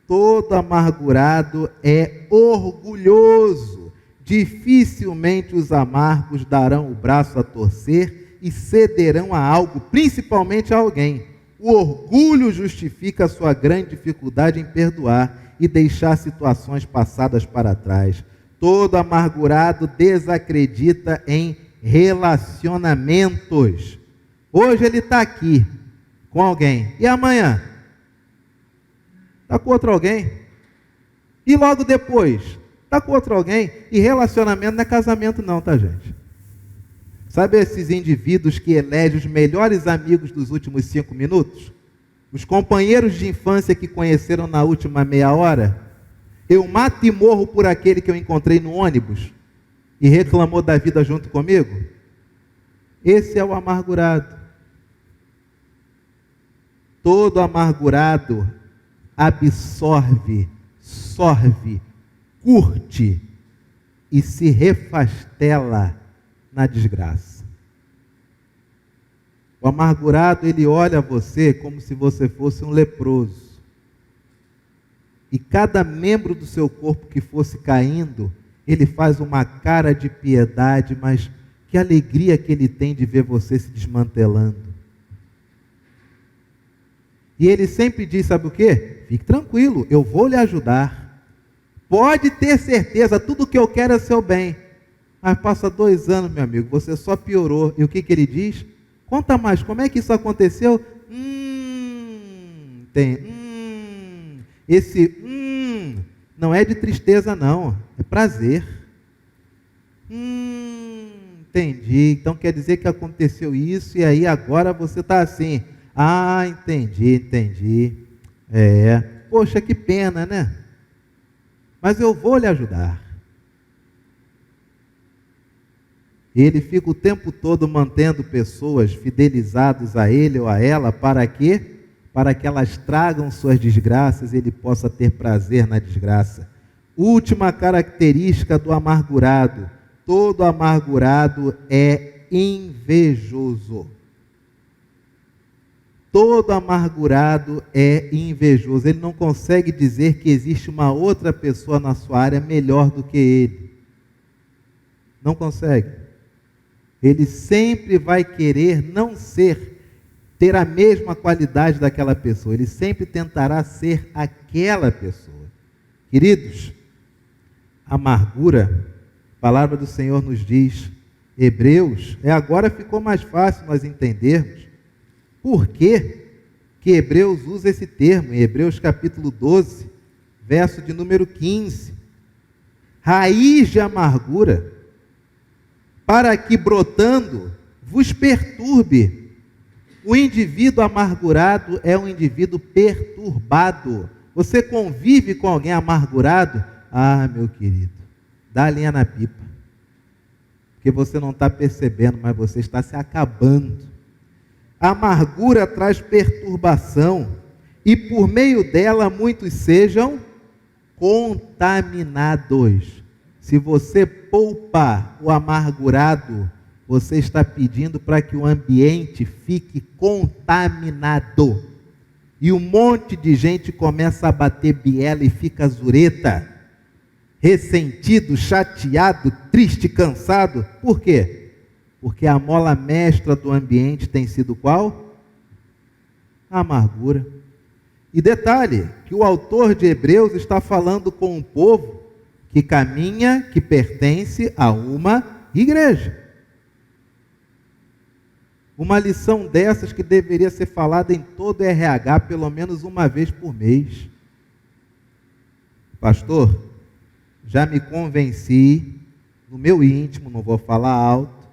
[SPEAKER 1] todo amargurado é orgulhoso. Dificilmente os amargos darão o braço a torcer e cederão a algo, principalmente a alguém. O orgulho justifica a sua grande dificuldade em perdoar e deixar situações passadas para trás. Todo amargurado desacredita em relacionamentos. Hoje ele está aqui com alguém, e amanhã está com outro alguém, e logo depois está com outro alguém. E relacionamento não é casamento não, tá, gente? Sabe esses indivíduos que elegem os melhores amigos dos últimos 5 minutos? Os companheiros de infância que conheceram na última meia hora? Eu mato e morro por aquele que eu encontrei no ônibus e reclamou da vida junto comigo? Esse é o amargurado. Todo amargurado absorve, sorve, curte e se refastela na desgraça. O amargurado, ele olha você como se você fosse um leproso. E cada membro do seu corpo que fosse caindo, ele faz uma cara de piedade, mas que alegria que ele tem de ver você se desmantelando. E ele sempre diz, sabe o quê? Fique tranquilo, eu vou lhe ajudar. Pode ter certeza, tudo que eu quero é seu bem. Mas passa 2 anos, meu amigo, você só piorou. E o que ele diz? Conta mais, como é que isso aconteceu? Esse não é de tristeza não, é prazer. Entendi, então quer dizer que aconteceu isso e aí agora você está assim. Ah, entendi. Poxa, que pena, né? Mas eu vou lhe ajudar. Ele fica o tempo todo mantendo pessoas fidelizadas a ele ou a ela, para quê? Para que elas tragam suas desgraças e ele possa ter prazer na desgraça. Última característica do amargurado: todo amargurado é invejoso. Todo amargurado é invejoso. Ele não consegue dizer que existe uma outra pessoa na sua área melhor do que ele. Não consegue. Ele sempre vai querer não ter a mesma qualidade daquela pessoa. Ele sempre tentará ser aquela pessoa. Queridos, amargura, a palavra do Senhor nos diz, Hebreus, agora ficou mais fácil nós entendermos por que Hebreus usa esse termo, em Hebreus capítulo 12, verso de número 15. Raiz de amargura, para que brotando vos perturbe. O indivíduo amargurado é um indivíduo perturbado. Você convive com alguém amargurado? Ah, meu querido, dá linha na pipa. Porque você não está percebendo, mas você está se acabando. A amargura traz perturbação, e por meio dela muitos sejam contaminados. Se você poupa o amargurado, você está pedindo para que o ambiente fique contaminado. E um monte de gente começa a bater biela e fica zureta, ressentido, chateado, triste, cansado. Por quê? Porque a mola mestra do ambiente tem sido qual? A amargura. E detalhe, que o autor de Hebreus está falando com um povo que caminha, que pertence a uma igreja. Uma lição dessas que deveria ser falada em todo RH pelo menos uma vez por mês. Pastor, já me convenci no meu íntimo, não vou falar alto,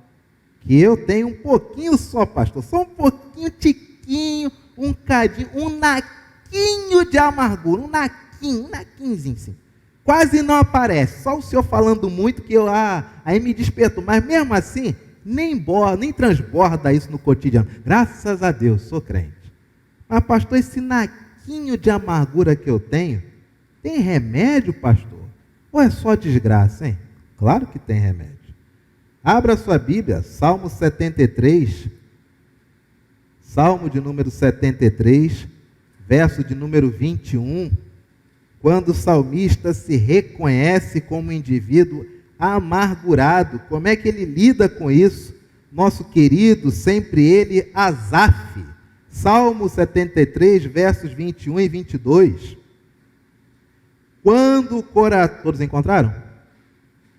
[SPEAKER 1] que eu tenho um pouquinho só, pastor, só um pouquinho, tiquinho, um cadinho, um naquinho de amargura, um naquinhozinho, sim. Quase não aparece, só o senhor falando muito que eu, aí me desperto, mas mesmo assim, nem transborda isso no cotidiano. Graças a Deus, sou crente. Mas pastor, esse naquinho de amargura que eu tenho, tem remédio, pastor? Ou é só desgraça, hein? Claro que tem remédio. Abra sua Bíblia, Salmo 73, Salmo de número 73, verso de número 21, quando o salmista se reconhece como indivíduo amargurado. Como é que ele lida com isso? Nosso querido, sempre ele, Asaf. Salmo 73, versos 21 e 22. Quando o coração... Todos encontraram?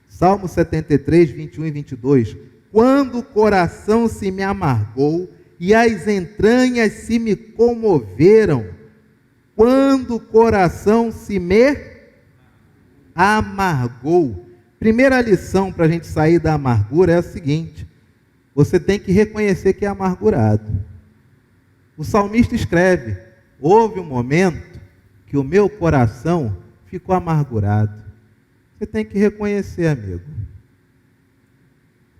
[SPEAKER 1] Salmo 73, 21 e 22. Quando o coração se me amargou e as entranhas se me comoveram, quando o coração se me amargou. Primeira lição para a gente sair da amargura é a seguinte: você tem que reconhecer que é amargurado. O salmista escreve: houve um momento que o meu coração ficou amargurado. Você tem que reconhecer, amigo.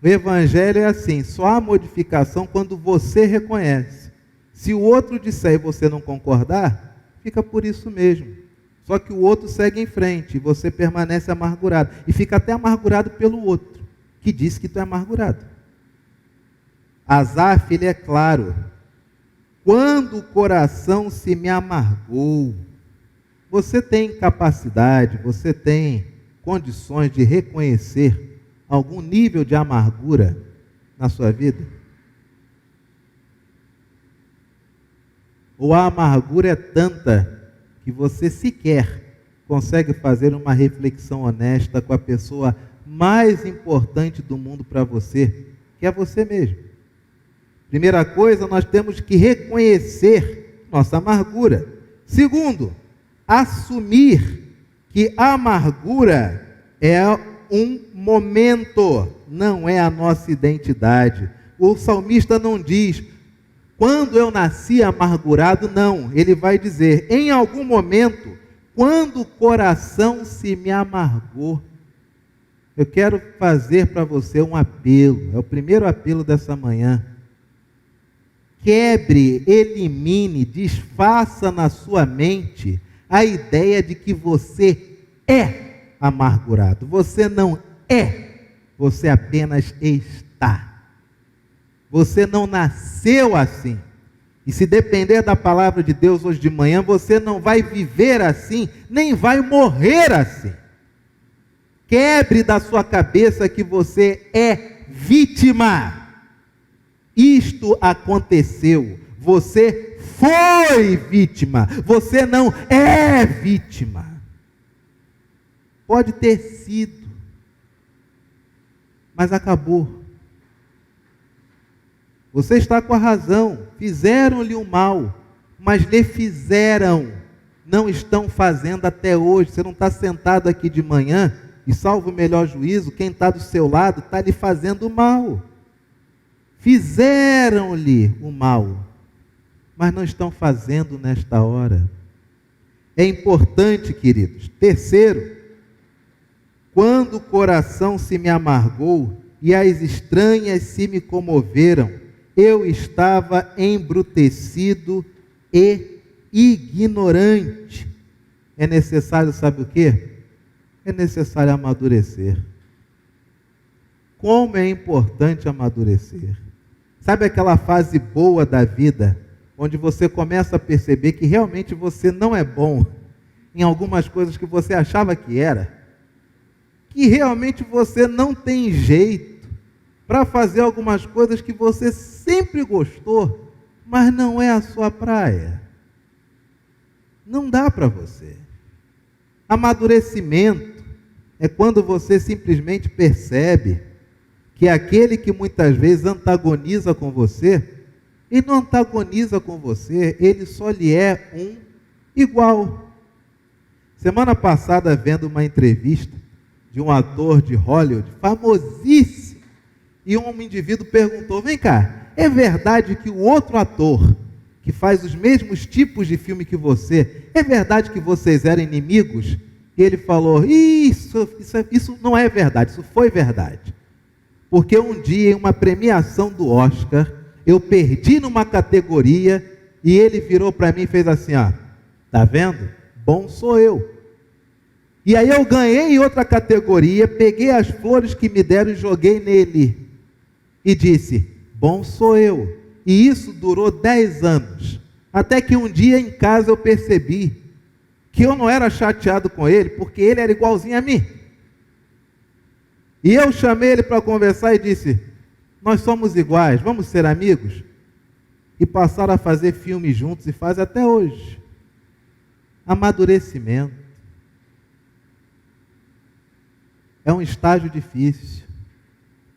[SPEAKER 1] O evangelho é assim, só há modificação quando você reconhece. Se o outro disser e você não concordar, fica por isso mesmo. Só que o outro segue em frente e você permanece amargurado. E fica até amargurado pelo outro, que disse que tu é amargurado. Asaf, ele é claro. Quando o coração se me amargou, você tem capacidade, você tem condições de reconhecer algum nível de amargura na sua vida? Ou a amargura é tanta que você sequer consegue fazer uma reflexão honesta com a pessoa mais importante do mundo para você, que é você mesmo? Primeira coisa, nós temos que reconhecer nossa amargura. Segundo, assumir que a amargura é um momento, não é a nossa identidade. O salmista não diz, quando eu nasci amargurado, não. Ele vai dizer, em algum momento, quando o coração se me amargou. Eu quero fazer para você um apelo, é o primeiro apelo dessa manhã. Quebre, elimine, desfaça na sua mente a ideia de que você é amargurado. Você não é, você apenas está. Você não nasceu assim. E se depender da palavra de Deus hoje de manhã, você não vai viver assim, nem vai morrer assim. Quebre da sua cabeça que você é vítima. Isto aconteceu. Você foi vítima. Você não é vítima. Pode ter sido, mas acabou. Você está com a razão. Fizeram-lhe o mal, mas lhe fizeram. Não estão fazendo até hoje. Você não está sentado aqui de manhã e, salvo o melhor juízo, quem está do seu lado está lhe fazendo mal. Fizeram-lhe o mal, mas não estão fazendo nesta hora. É importante, queridos. Terceiro, quando o coração se me amargou e as estranhas se me comoveram, eu estava embrutecido e ignorante. É necessário, sabe o quê? É necessário amadurecer. Como é importante amadurecer. Sabe aquela fase boa da vida, onde você começa a perceber que realmente você não é bom em algumas coisas que você achava que era, que realmente você não tem jeito para fazer algumas coisas que você sempre gostou, mas não é a sua praia. Não dá para você. Amadurecimento é quando você simplesmente percebe que aquele que muitas vezes antagoniza com você, ele não antagoniza com você, ele só lhe é um igual. Semana passada, vendo uma entrevista de um ator de Hollywood, famosíssimo, e um indivíduo perguntou: vem cá, é verdade que o outro ator, que faz os mesmos tipos de filme que você, é verdade que vocês eram inimigos? E ele falou: isso não é verdade, isso foi verdade. Porque um dia, em uma premiação do Oscar, eu perdi numa categoria e ele virou para mim e fez assim, ó, tá vendo? Bom sou eu. E aí eu ganhei em outra categoria, peguei as flores que me deram e joguei nele. E disse, bom sou eu. E isso durou 10 anos. Até que um dia em casa eu percebi que eu não era chateado com ele, porque ele era igualzinho a mim. E eu chamei ele para conversar e disse, nós somos iguais, vamos ser amigos? E passaram a fazer filmes juntos e fazem até hoje. Amadurecimento. É um estágio difícil.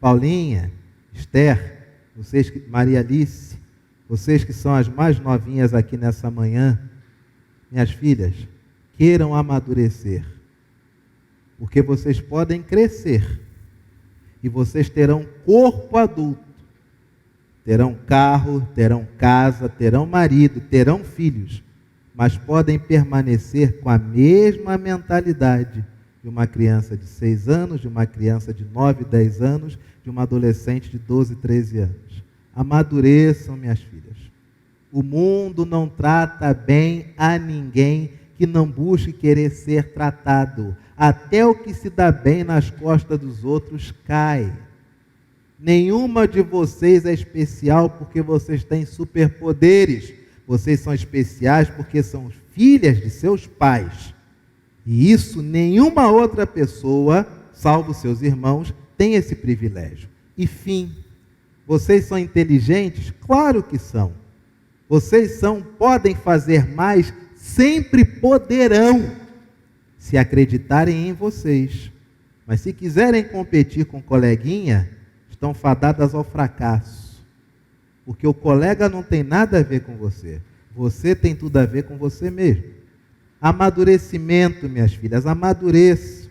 [SPEAKER 1] Paulinha, Esther, vocês, Maria Alice, vocês que são as mais novinhas aqui nessa manhã, minhas filhas, queiram amadurecer, porque vocês podem crescer e vocês terão corpo adulto, terão carro, terão casa, terão marido, terão filhos, mas podem permanecer com a mesma mentalidade de uma criança de 6 anos, de uma criança de 9, 10 anos, de uma adolescente de 12, 13 anos. Amadureçam, minhas filhas. O mundo não trata bem a ninguém que não busque querer ser tratado. Até o que se dá bem nas costas dos outros cai. Nenhuma de vocês é especial porque vocês têm superpoderes. Vocês são especiais porque são filhas de seus pais. E isso nenhuma outra pessoa, salvo seus irmãos, tem esse privilégio. E fim, vocês são inteligentes? Claro que são. Vocês podem fazer mais, sempre poderão, se acreditarem em vocês. Mas se quiserem competir com o coleguinha, estão fadadas ao fracasso. Porque o colega não tem nada a ver com você. Você tem tudo a ver com você mesmo. Amadurecimento, minhas filhas, amadureçam.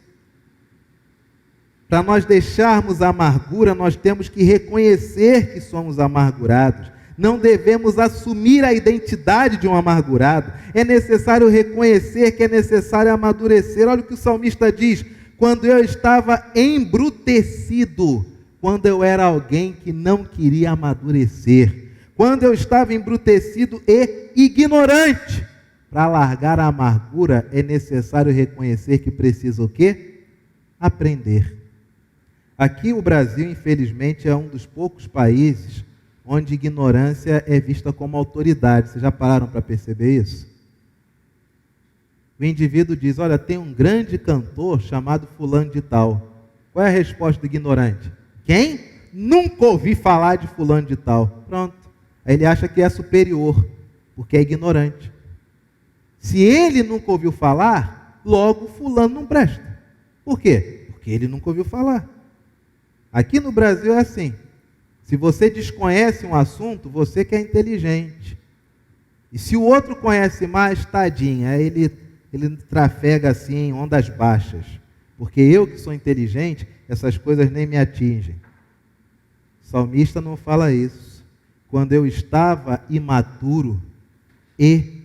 [SPEAKER 1] Para nós deixarmos a amargura, nós temos que reconhecer que somos amargurados. Não devemos assumir a identidade de um amargurado. É necessário reconhecer que é necessário amadurecer. Olha o que o salmista diz: quando eu estava embrutecido, quando eu era alguém que não queria amadurecer, quando eu estava embrutecido e ignorante. Para largar a amargura, é necessário reconhecer que precisa o quê? Aprender. Aqui o Brasil, infelizmente, é um dos poucos países onde ignorância é vista como autoridade. Vocês já pararam para perceber isso? O indivíduo diz, olha, tem um grande cantor chamado fulano de tal. Qual é a resposta do ignorante? Quem? Nunca ouvi falar de fulano de tal. Pronto. Aí ele acha que é superior, porque é ignorante. Se ele nunca ouviu falar, logo fulano não presta. Por quê? Porque ele nunca ouviu falar. Aqui no Brasil é assim. Se você desconhece um assunto, você que é inteligente. E se o outro conhece mais, tadinho, aí ele trafega assim em ondas baixas. Porque eu que sou inteligente, essas coisas nem me atingem. O salmista não fala isso. Quando eu estava imaturo e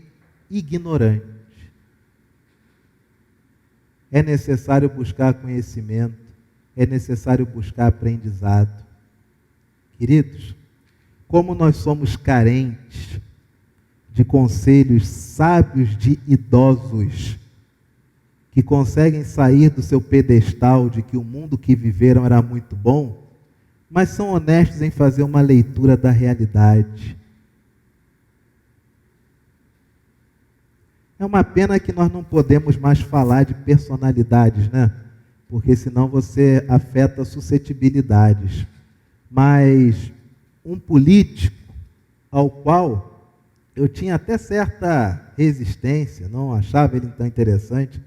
[SPEAKER 1] ignorante. É necessário buscar conhecimento, é necessário buscar aprendizado. Queridos, como nós somos carentes de conselhos sábios de idosos, que conseguem sair do seu pedestal de que o mundo que viveram era muito bom, mas são honestos em fazer uma leitura da realidade. É uma pena que nós não podemos mais falar de personalidades, né? Porque senão você afeta suscetibilidades. Mas um político ao qual eu tinha até certa resistência, não achava ele tão interessante,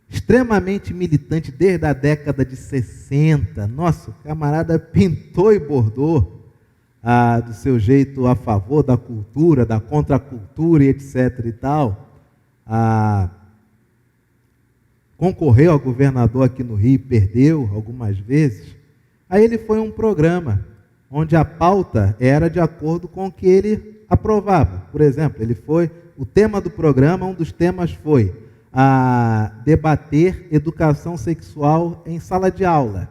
[SPEAKER 1] extremamente militante desde a década de 60. Nossa, o camarada pintou e bordou do seu jeito a favor da cultura, da contracultura e etc. e tal. concorreu a governador aqui no Rio, perdeu algumas vezes. Aí ele foi a um programa onde a pauta era de acordo com o que ele aprovava. Por exemplo, o tema do programa, um dos temas foi a debater educação sexual em sala de aula.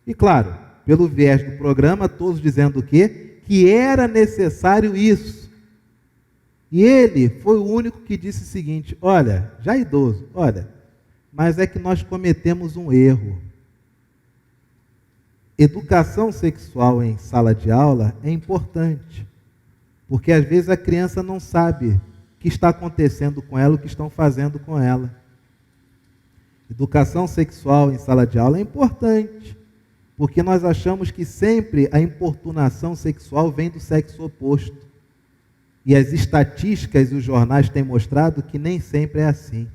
[SPEAKER 1] E claro, pelo viés do programa, todos dizendo o quê? Que era necessário isso. E ele foi o único que disse o seguinte: olha, já idoso, olha, mas é que nós cometemos um erro. Educação sexual em sala de aula é importante, porque às vezes a criança não sabe o que está acontecendo com ela, o que estão fazendo com ela. Educação sexual em sala de aula é importante, porque nós achamos que sempre a importunação sexual vem do sexo oposto. E as estatísticas e os jornais têm mostrado que nem sempre é assim.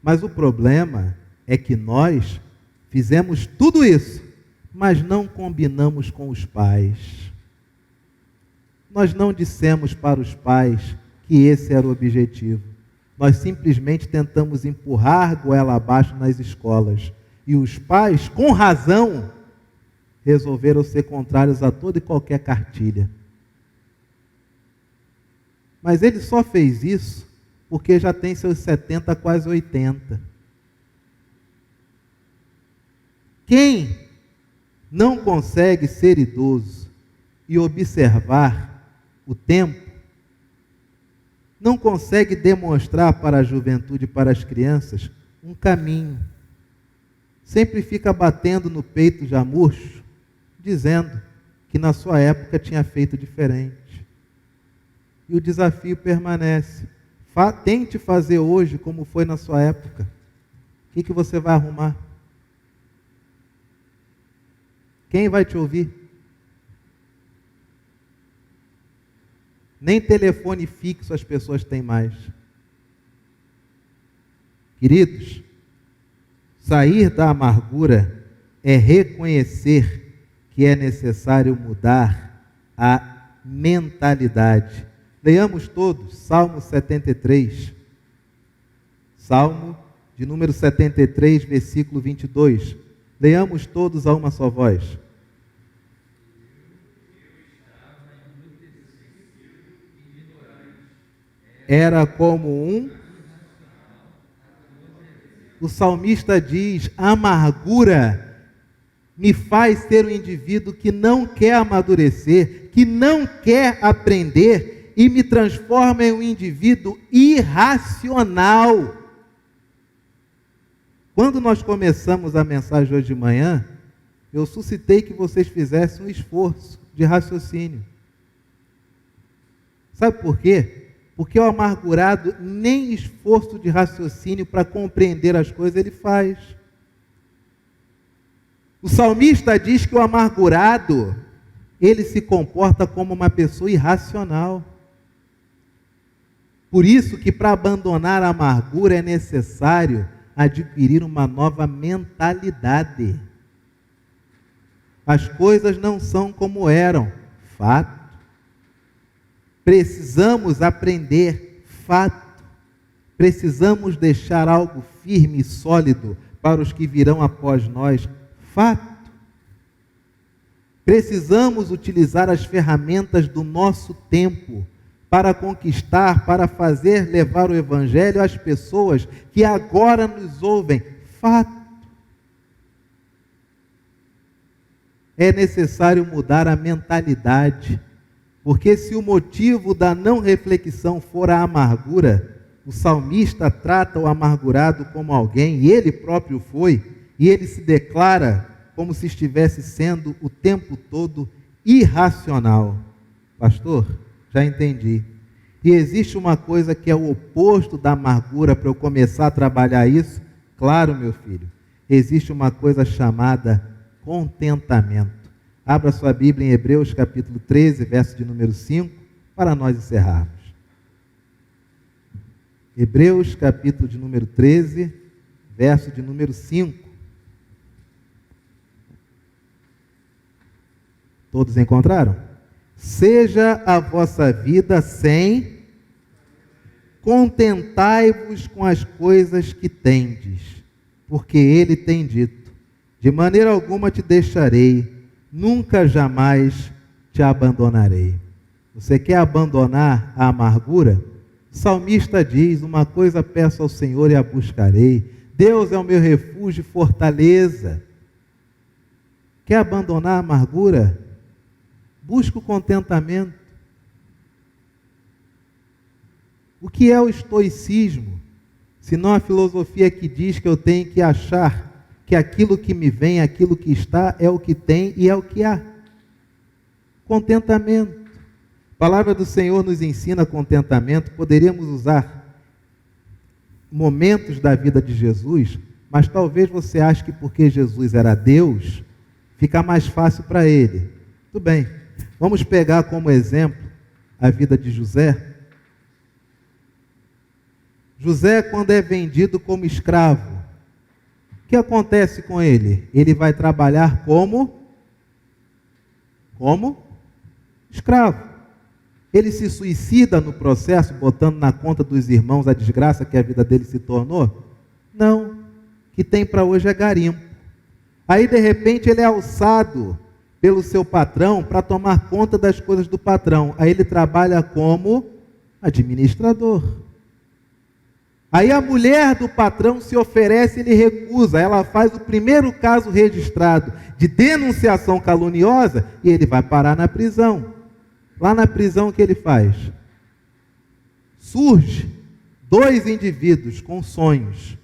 [SPEAKER 1] Mas o problema é que nós fizemos tudo isso, mas não combinamos com os pais. Nós não dissemos para os pais que esse era o objetivo. Nós simplesmente tentamos empurrar goela abaixo nas escolas. E os pais, com razão, resolveram ser contrários a toda e qualquer cartilha. Mas ele só fez isso porque já tem seus 70, quase 80. Quem não consegue ser idoso e observar o tempo, não consegue demonstrar para a juventude e para as crianças um caminho. Sempre fica batendo no peito já murcho, dizendo que na sua época tinha feito diferente. E o desafio permanece. Tente fazer hoje como foi na sua época. O que você vai arrumar? Quem vai te ouvir? Nem telefone fixo as pessoas têm mais. Queridos, sair da amargura é reconhecer que é necessário mudar a mentalidade. Leiamos todos Salmo 73. Salmo de número 73, versículo 22. Leiamos todos a uma só voz. Era como o salmista diz, a amargura me faz ser um indivíduo que não quer amadurecer, que não quer aprender e me transforma em um indivíduo irracional. Quando nós começamos a mensagem hoje de manhã, eu suscitei que vocês fizessem um esforço de raciocínio. Sabe por quê? Porque o amargurado nem esforço de raciocínio para compreender as coisas ele faz. O salmista diz que o amargurado, ele se comporta como uma pessoa irracional. Por isso que para abandonar a amargura é necessário adquirir uma nova mentalidade. As coisas não são como eram, fato. Precisamos aprender, fato. Precisamos deixar algo firme e sólido para os que virão após nós, fato. Precisamos utilizar as ferramentas do nosso tempo para conquistar, para fazer levar o Evangelho às pessoas que agora nos ouvem, fato. É necessário mudar a mentalidade, porque se o motivo da não reflexão for a amargura, o salmista trata o amargurado como alguém, e ele próprio foi, e ele se declara como se estivesse sendo o tempo todo irracional. Pastor, já entendi. E existe uma coisa que é o oposto da amargura para eu começar a trabalhar isso? Claro, meu filho. Existe uma coisa chamada contentamento. Abra sua Bíblia em Hebreus capítulo 13, verso de número 5, para nós encerrarmos. Hebreus capítulo de número 13, verso de número 5. Todos encontraram? Seja a vossa vida sem contentai-vos com as coisas que tendes, porque ele tem dito: de maneira alguma te deixarei, nunca jamais te abandonarei. Você quer abandonar a amargura? O salmista diz: uma coisa peço ao Senhor e a buscarei. Deus é o meu refúgio e fortaleza. Quer abandonar a amargura? Busca o contentamento. O que é o estoicismo? Senão a filosofia que diz que eu tenho que achar que aquilo que me vem, aquilo que está, é o que tem e é o que há. Contentamento. A palavra do Senhor nos ensina contentamento. Poderíamos usar momentos da vida de Jesus, mas talvez você ache que porque Jesus era Deus, fica mais fácil para ele. Tudo bem, vamos pegar como exemplo a vida de José. José, quando é vendido como escravo, o que acontece com ele? Ele vai trabalhar como escravo. Ele se suicida no processo, botando na conta dos irmãos a desgraça que a vida dele se tornou? Não. O que tem para hoje é garimpo. Aí, de repente, ele é alçado pelo seu patrão para tomar conta das coisas do patrão. Aí ele trabalha como administrador. Aí a mulher do patrão se oferece e ele recusa. Ela faz o primeiro caso registrado de denunciação caluniosa e ele vai parar na prisão. Lá na prisão, o que ele faz? Surge 2 indivíduos com sonhos.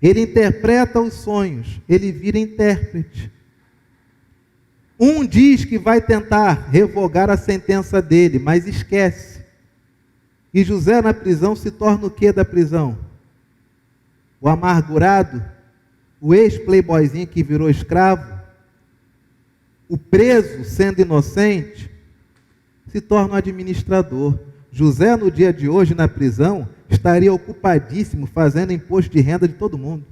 [SPEAKER 1] Ele interpreta os sonhos, ele vira intérprete. Um diz que vai tentar revogar a sentença dele, mas esquece. E José na prisão se torna o que da prisão? O amargurado, o ex-playboyzinho que virou escravo, o preso sendo inocente, se torna um administrador. José, no dia de hoje, na prisão, estaria ocupadíssimo fazendo imposto de renda de todo mundo.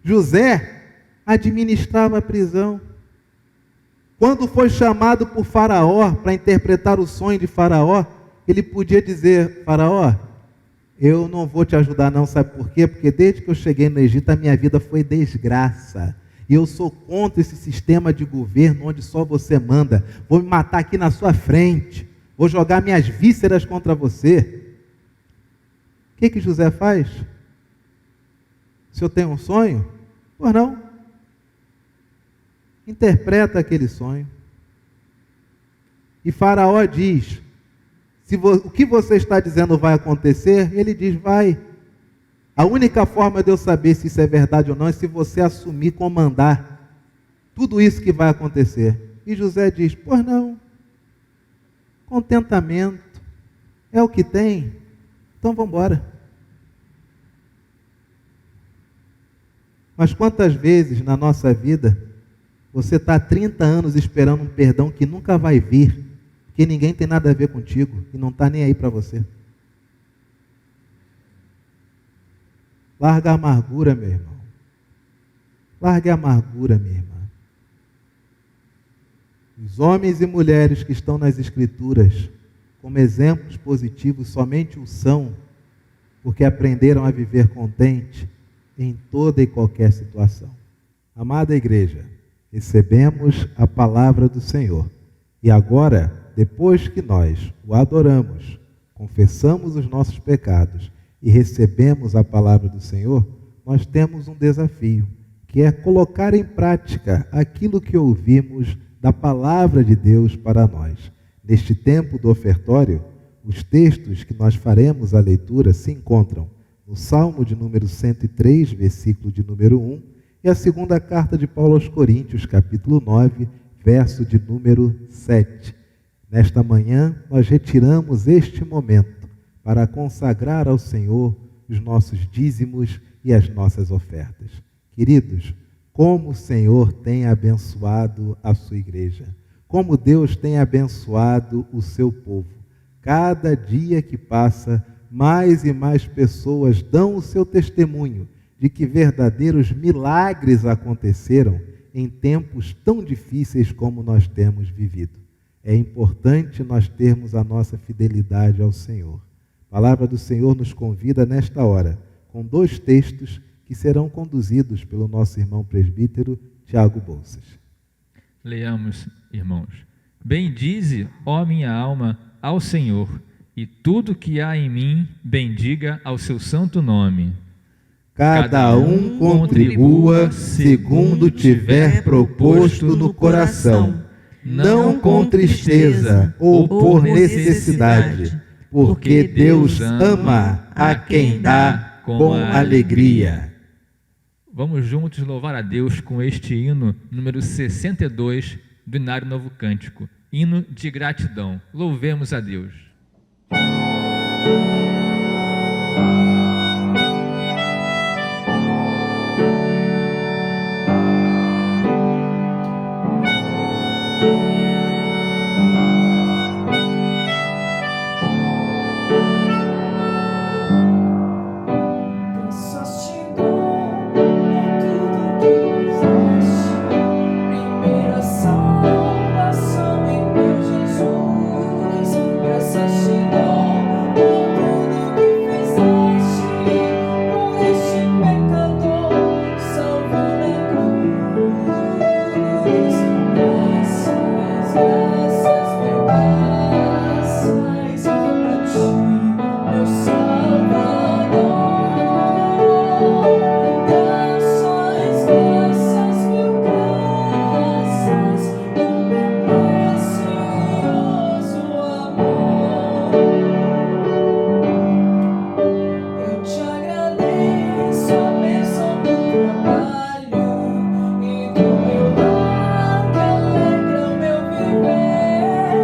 [SPEAKER 1] José administrava a prisão. Quando foi chamado por Faraó para interpretar o sonho de Faraó, ele podia dizer: Faraó, eu não vou te ajudar não, sabe por quê? Porque desde que eu cheguei no Egito, a minha vida foi desgraça. E eu sou contra esse sistema de governo onde só você manda. Vou me matar aqui na sua frente. Vou jogar minhas vísceras contra você. O que José faz? O senhor tem um sonho? Pois não. Interpreta aquele sonho. E Faraó diz: o que você está dizendo vai acontecer? Ele diz: vai. A única forma de eu saber se isso é verdade ou não é se você assumir, comandar tudo isso que vai acontecer. E José diz: pois não. Contentamento é o que tem. Então vamos embora. Mas quantas vezes na nossa vida você está há 30 anos esperando um perdão que nunca vai vir, que ninguém tem nada a ver contigo e não está nem aí para você? Larga a amargura, meu irmão. Largue a amargura, minha irmã. Os homens e mulheres que estão nas Escrituras como exemplos positivos somente o são, porque aprenderam a viver contente em toda e qualquer situação. Amada igreja, recebemos a palavra do Senhor. E agora, depois que nós o adoramos, confessamos os nossos pecados e recebemos a palavra do Senhor, nós temos um desafio, que é colocar em prática aquilo que ouvimos da palavra de Deus para nós. Neste tempo do ofertório, os textos que nós faremos a leitura se encontram no Salmo de número 103, versículo de número 1, e a segunda carta de Paulo aos Coríntios, capítulo 9, verso de número 7. Nesta manhã, nós retiramos este momento para consagrar ao Senhor os nossos dízimos e as nossas ofertas. Queridos, como o Senhor tem abençoado a sua igreja, como Deus tem abençoado o seu povo. Cada dia que passa, mais e mais pessoas dão o seu testemunho de que verdadeiros milagres aconteceram em tempos tão difíceis como nós temos vivido. é importante nós termos a nossa fidelidade ao Senhor. A palavra do Senhor nos convida nesta hora, com 2 textos que serão conduzidos pelo nosso irmão presbítero Tiago Bolsas.
[SPEAKER 3] Leamos, irmãos. Bendize, ó minha alma, ao Senhor, e tudo que há em mim, bendiga ao seu santo nome.
[SPEAKER 1] Cada um contribua segundo tiver proposto no coração, não com tristeza ou por necessidade, porque Deus ama a quem dá com alegria.
[SPEAKER 3] Vamos juntos louvar a Deus com este hino número 62 do Inário Novo Cântico, hino de gratidão. Louvemos a Deus.
[SPEAKER 5] Graças te dou por tudo que fizeste, primeira salvação em meu Jesus. Graças te dou por tudo que fizeste, por este pecador salvo na cruz. Graças, graças, mil graças a ti, meu Salvador. Graças, graças, mil graças por teu precioso amor. Eu te agradeço a bênção do trabalho e do meu lar que alegra o meu viver.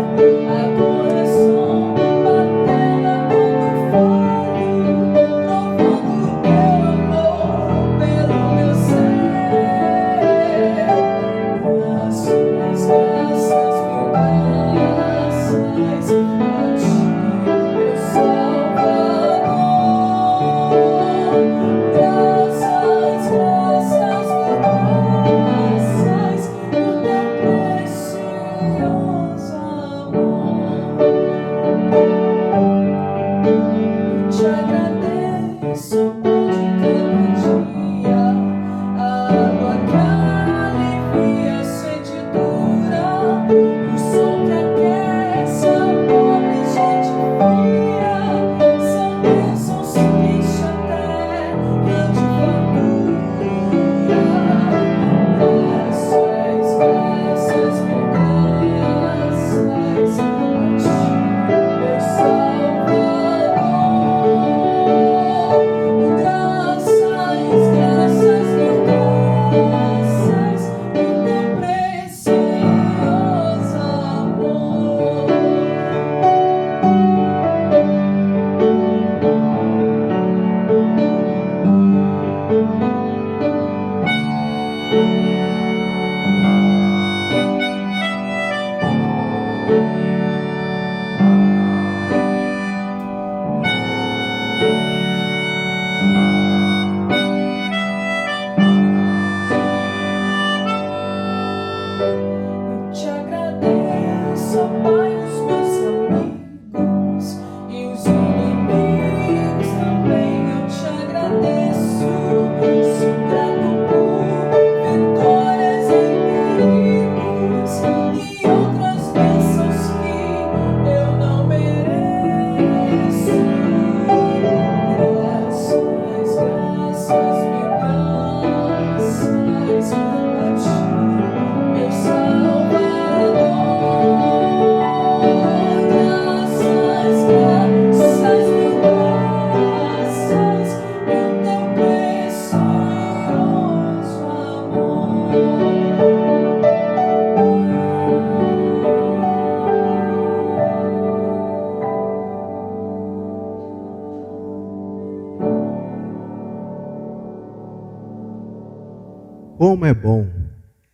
[SPEAKER 5] A coração batendo quando falho, provando teu amor pelo meu ser. Graças, graças, mil graças a ti, meu Salvador. Graças, graças, mil graças por teu precioso amor. Eu te agradeço o pão de cada dia, a água que alivia a sede dura, o sol que aquece a pobre gente fria. São bênçãos que enche a terra de fartura. Graças, graças, mil graças a ti, meu Salvador. Graças, graças, mil graças por teu precioso amor. Eu te agradeço, ó Pai, os meus amigos e os inimigos também. Eu te agradeço, sou grato por vitórias em perigos e outras bênçãos que eu não mereço. Graças, graças, mil graças a ti, meu Salvador. Graças, graças, mil graças por teu precioso
[SPEAKER 1] Como é bom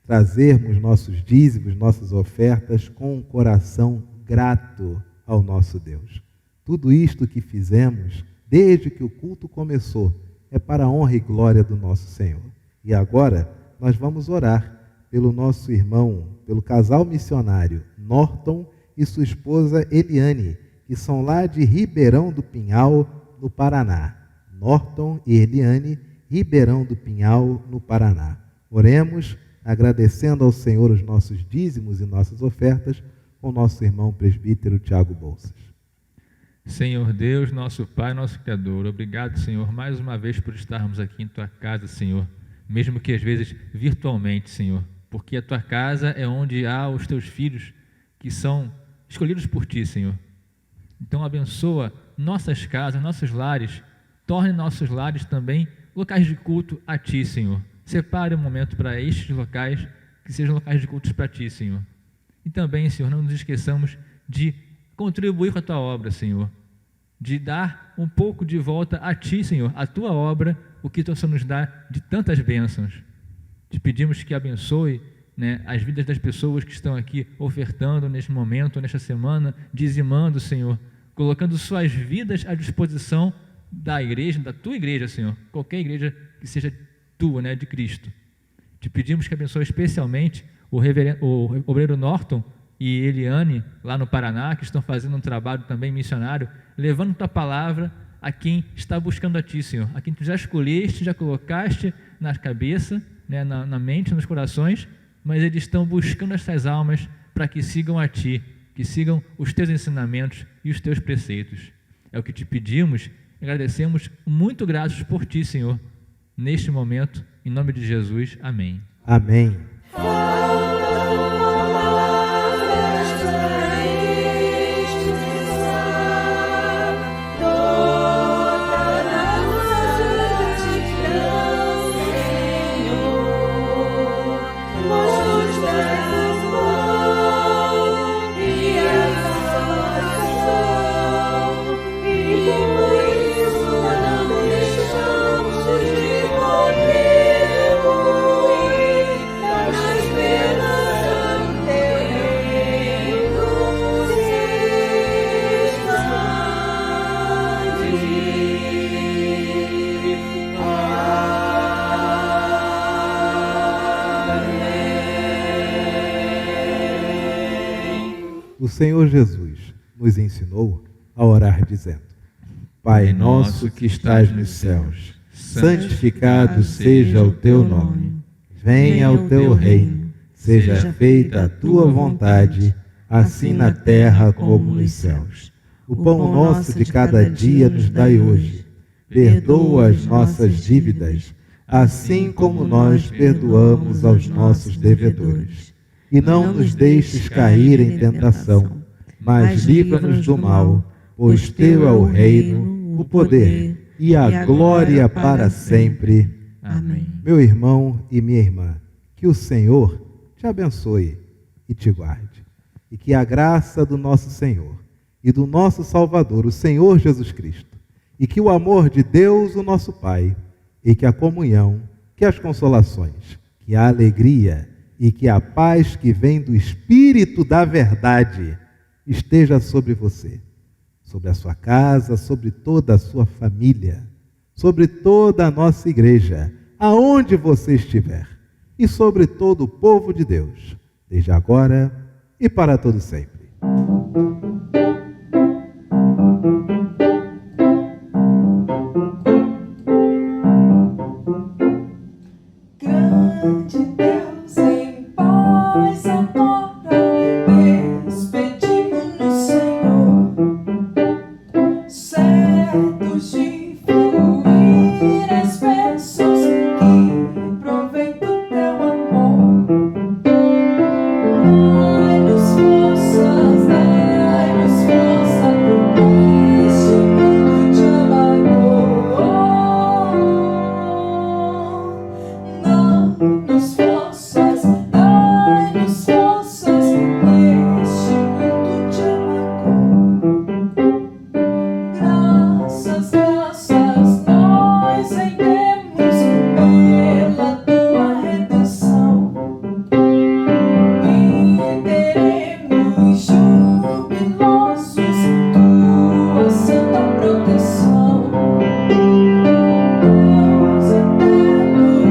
[SPEAKER 1] trazermos nossos dízimos, nossas ofertas com um coração grato ao nosso Deus. Tudo isto que fizemos, desde que o culto começou, é para a honra e glória do nosso Senhor. E agora nós vamos orar pelo nosso irmão, pelo casal missionário Norton e sua esposa Eliane, que são lá de Ribeirão do Pinhal, no Paraná. Norton e Eliane, Ribeirão do Pinhal, no Paraná. Oremos, agradecendo ao Senhor os nossos dízimos e nossas ofertas, com nosso irmão presbítero Tiago Bolsas.
[SPEAKER 3] Senhor Deus, nosso Pai, nosso Criador, obrigado, Senhor, mais uma vez por estarmos aqui em Tua casa, Senhor, mesmo que às vezes virtualmente, Senhor, porque a Tua casa é onde há os Teus filhos que são escolhidos por Ti, Senhor. Então abençoa nossas casas, nossos lares, torne nossos lares também locais de culto a Ti, Senhor. Separe um momento para estes locais, que sejam locais de cultos para Ti, Senhor. E também, Senhor, não nos esqueçamos de contribuir com a Tua obra, Senhor, de dar um pouco de volta a Ti, Senhor, a Tua obra, o que Tu nos dá de tantas bênçãos. Te pedimos que abençoe, né, as vidas das pessoas que estão aqui ofertando neste momento, nesta semana, dizimando, Senhor, colocando suas vidas à disposição da igreja, da Tua igreja, Senhor, qualquer igreja que seja Tua, né, de Cristo. Te pedimos que abençoe especialmente o obreiro Norton e Eliane, lá no Paraná, que estão fazendo um trabalho também missionário, levando Tua palavra a quem está buscando a Ti, Senhor, a quem Tu já escolheste, já colocaste na cabeça, né, na mente, nos corações, mas eles estão buscando essas almas para que sigam a Ti, que sigam os Teus ensinamentos e os Teus preceitos. É o que Te pedimos, agradecemos, muito gratos por Ti, Senhor, neste momento, em nome de Jesus. Amém.
[SPEAKER 1] Amém. O Senhor Jesus nos ensinou a orar dizendo: Pai nosso que estás nos céus, santificado seja o Teu nome. Venha o Teu reino, seja feita a Tua vontade, assim na terra como nos céus. O pão nosso de cada dia nos dai hoje. Perdoa as nossas dívidas, assim como nós perdoamos aos nossos devedores. E não nos deixes cair em tentação, mas livra-nos do mal, pois Teu é o reino, o poder e a glória para sempre.
[SPEAKER 2] Amém.
[SPEAKER 1] Meu irmão e minha irmã, que o Senhor te abençoe e te guarde. E que a graça do nosso Senhor e do nosso Salvador, o Senhor Jesus Cristo, e que o amor de Deus, o nosso Pai, e que a comunhão, que as consolações, que a alegria e que a paz que vem do Espírito da verdade esteja sobre você, sobre a sua casa, sobre toda a sua família, sobre toda a nossa igreja, aonde você estiver, e sobre todo o povo de Deus, desde agora e para todo sempre.
[SPEAKER 5] Grande Deus em paz agora, despedindo-nos, Senhor, certos de fluir as bênçãos que provém do Teu amor. Dai-nos forças neste mundo de amargor. Dai-nos forças neste mundo de amargor. Graças nós rendemos pela Tua redenção. E teremos jubilosos Tua santa proteção. Deus eterno,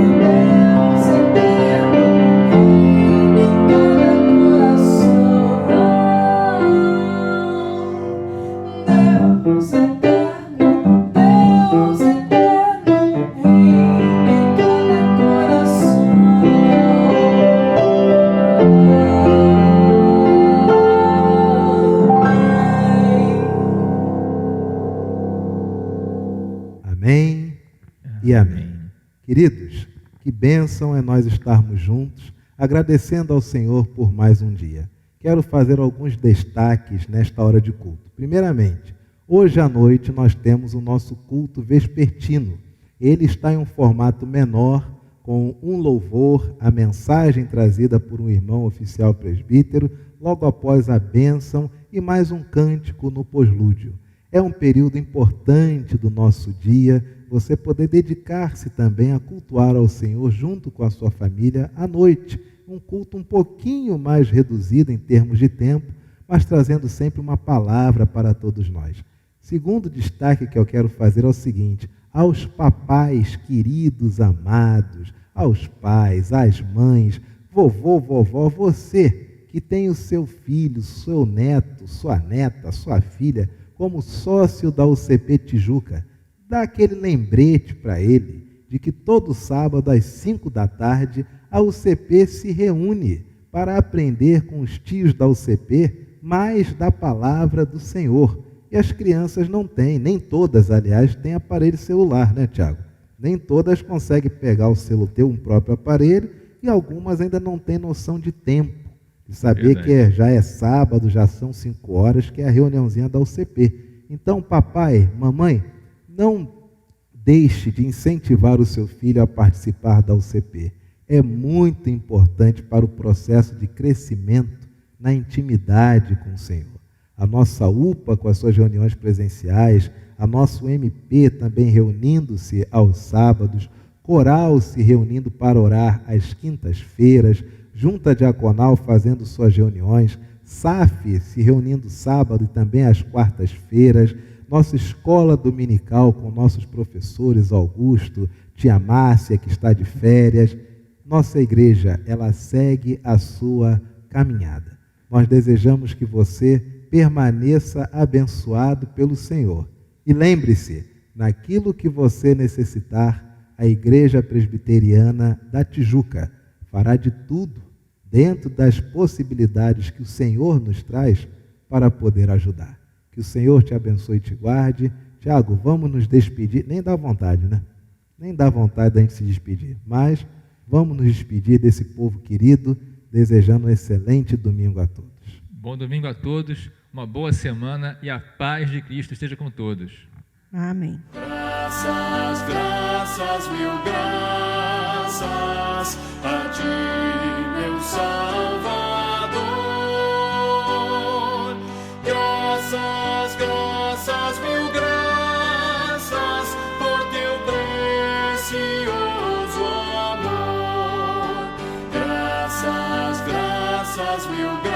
[SPEAKER 1] Queridos, que bênção é nós estarmos juntos, agradecendo ao Senhor por mais um dia. Quero fazer alguns destaques nesta hora de culto. Primeiramente, hoje à noite nós temos o nosso culto vespertino. Ele está em um formato menor, com um louvor, a mensagem trazida por um irmão oficial presbítero, logo após a bênção e mais um cântico no poslúdio. É um período importante do nosso dia, você poder dedicar-se também a cultuar ao Senhor junto com a sua família à noite. Um culto um pouquinho mais reduzido em termos de tempo, mas trazendo sempre uma palavra para todos nós. Segundo destaque que eu quero fazer é o seguinte: aos papais queridos, amados, aos pais, às mães, vovô, vovó, você que tem o seu filho, seu neto, sua neta, sua filha como sócio da UCP Tijuca, dá aquele lembrete para ele de que todo sábado às 5 da tarde a UCP se reúne para aprender com os tios da UCP mais da palavra do Senhor. E as crianças não têm, nem todas, aliás, têm aparelho celular, né, Tiago? Nem todas conseguem pegar o celular, ter um próprio aparelho, e algumas ainda não têm noção de tempo, de saber que já é sábado, já são 5 horas, que é a reuniãozinha da UCP. Então, papai, mamãe, não deixe de incentivar o seu filho a participar da UCP. É muito importante para o processo de crescimento na intimidade com o Senhor. A nossa UPA com as suas reuniões presenciais, a nosso MP também reunindo-se aos sábados, Coral se reunindo para orar às quintas-feiras, Junta Diaconal fazendo suas reuniões, SAF se reunindo sábado e também às quartas-feiras, nossa escola dominical com nossos professores Augusto, tia Márcia, que está de férias. Nossa igreja, ela segue a sua caminhada. Nós desejamos que você permaneça abençoado pelo Senhor. E lembre-se, naquilo que você necessitar, a Igreja Presbiteriana da Tijuca fará de tudo, dentro das possibilidades que o Senhor nos traz, para poder ajudar. Que o Senhor te abençoe e te guarde. Tiago, vamos nos despedir. Nem dá vontade, né? Nem dá vontade da gente se despedir. Mas vamos nos despedir desse povo querido, desejando um excelente domingo a todos.
[SPEAKER 3] Bom domingo a todos, uma boa semana e a paz de Cristo esteja com todos.
[SPEAKER 2] Amém.
[SPEAKER 5] Graças, graças, mil graças a ti, meu Salvador. Graças, graças, mil graças por teu precioso amor. Graças, graças, mil graças.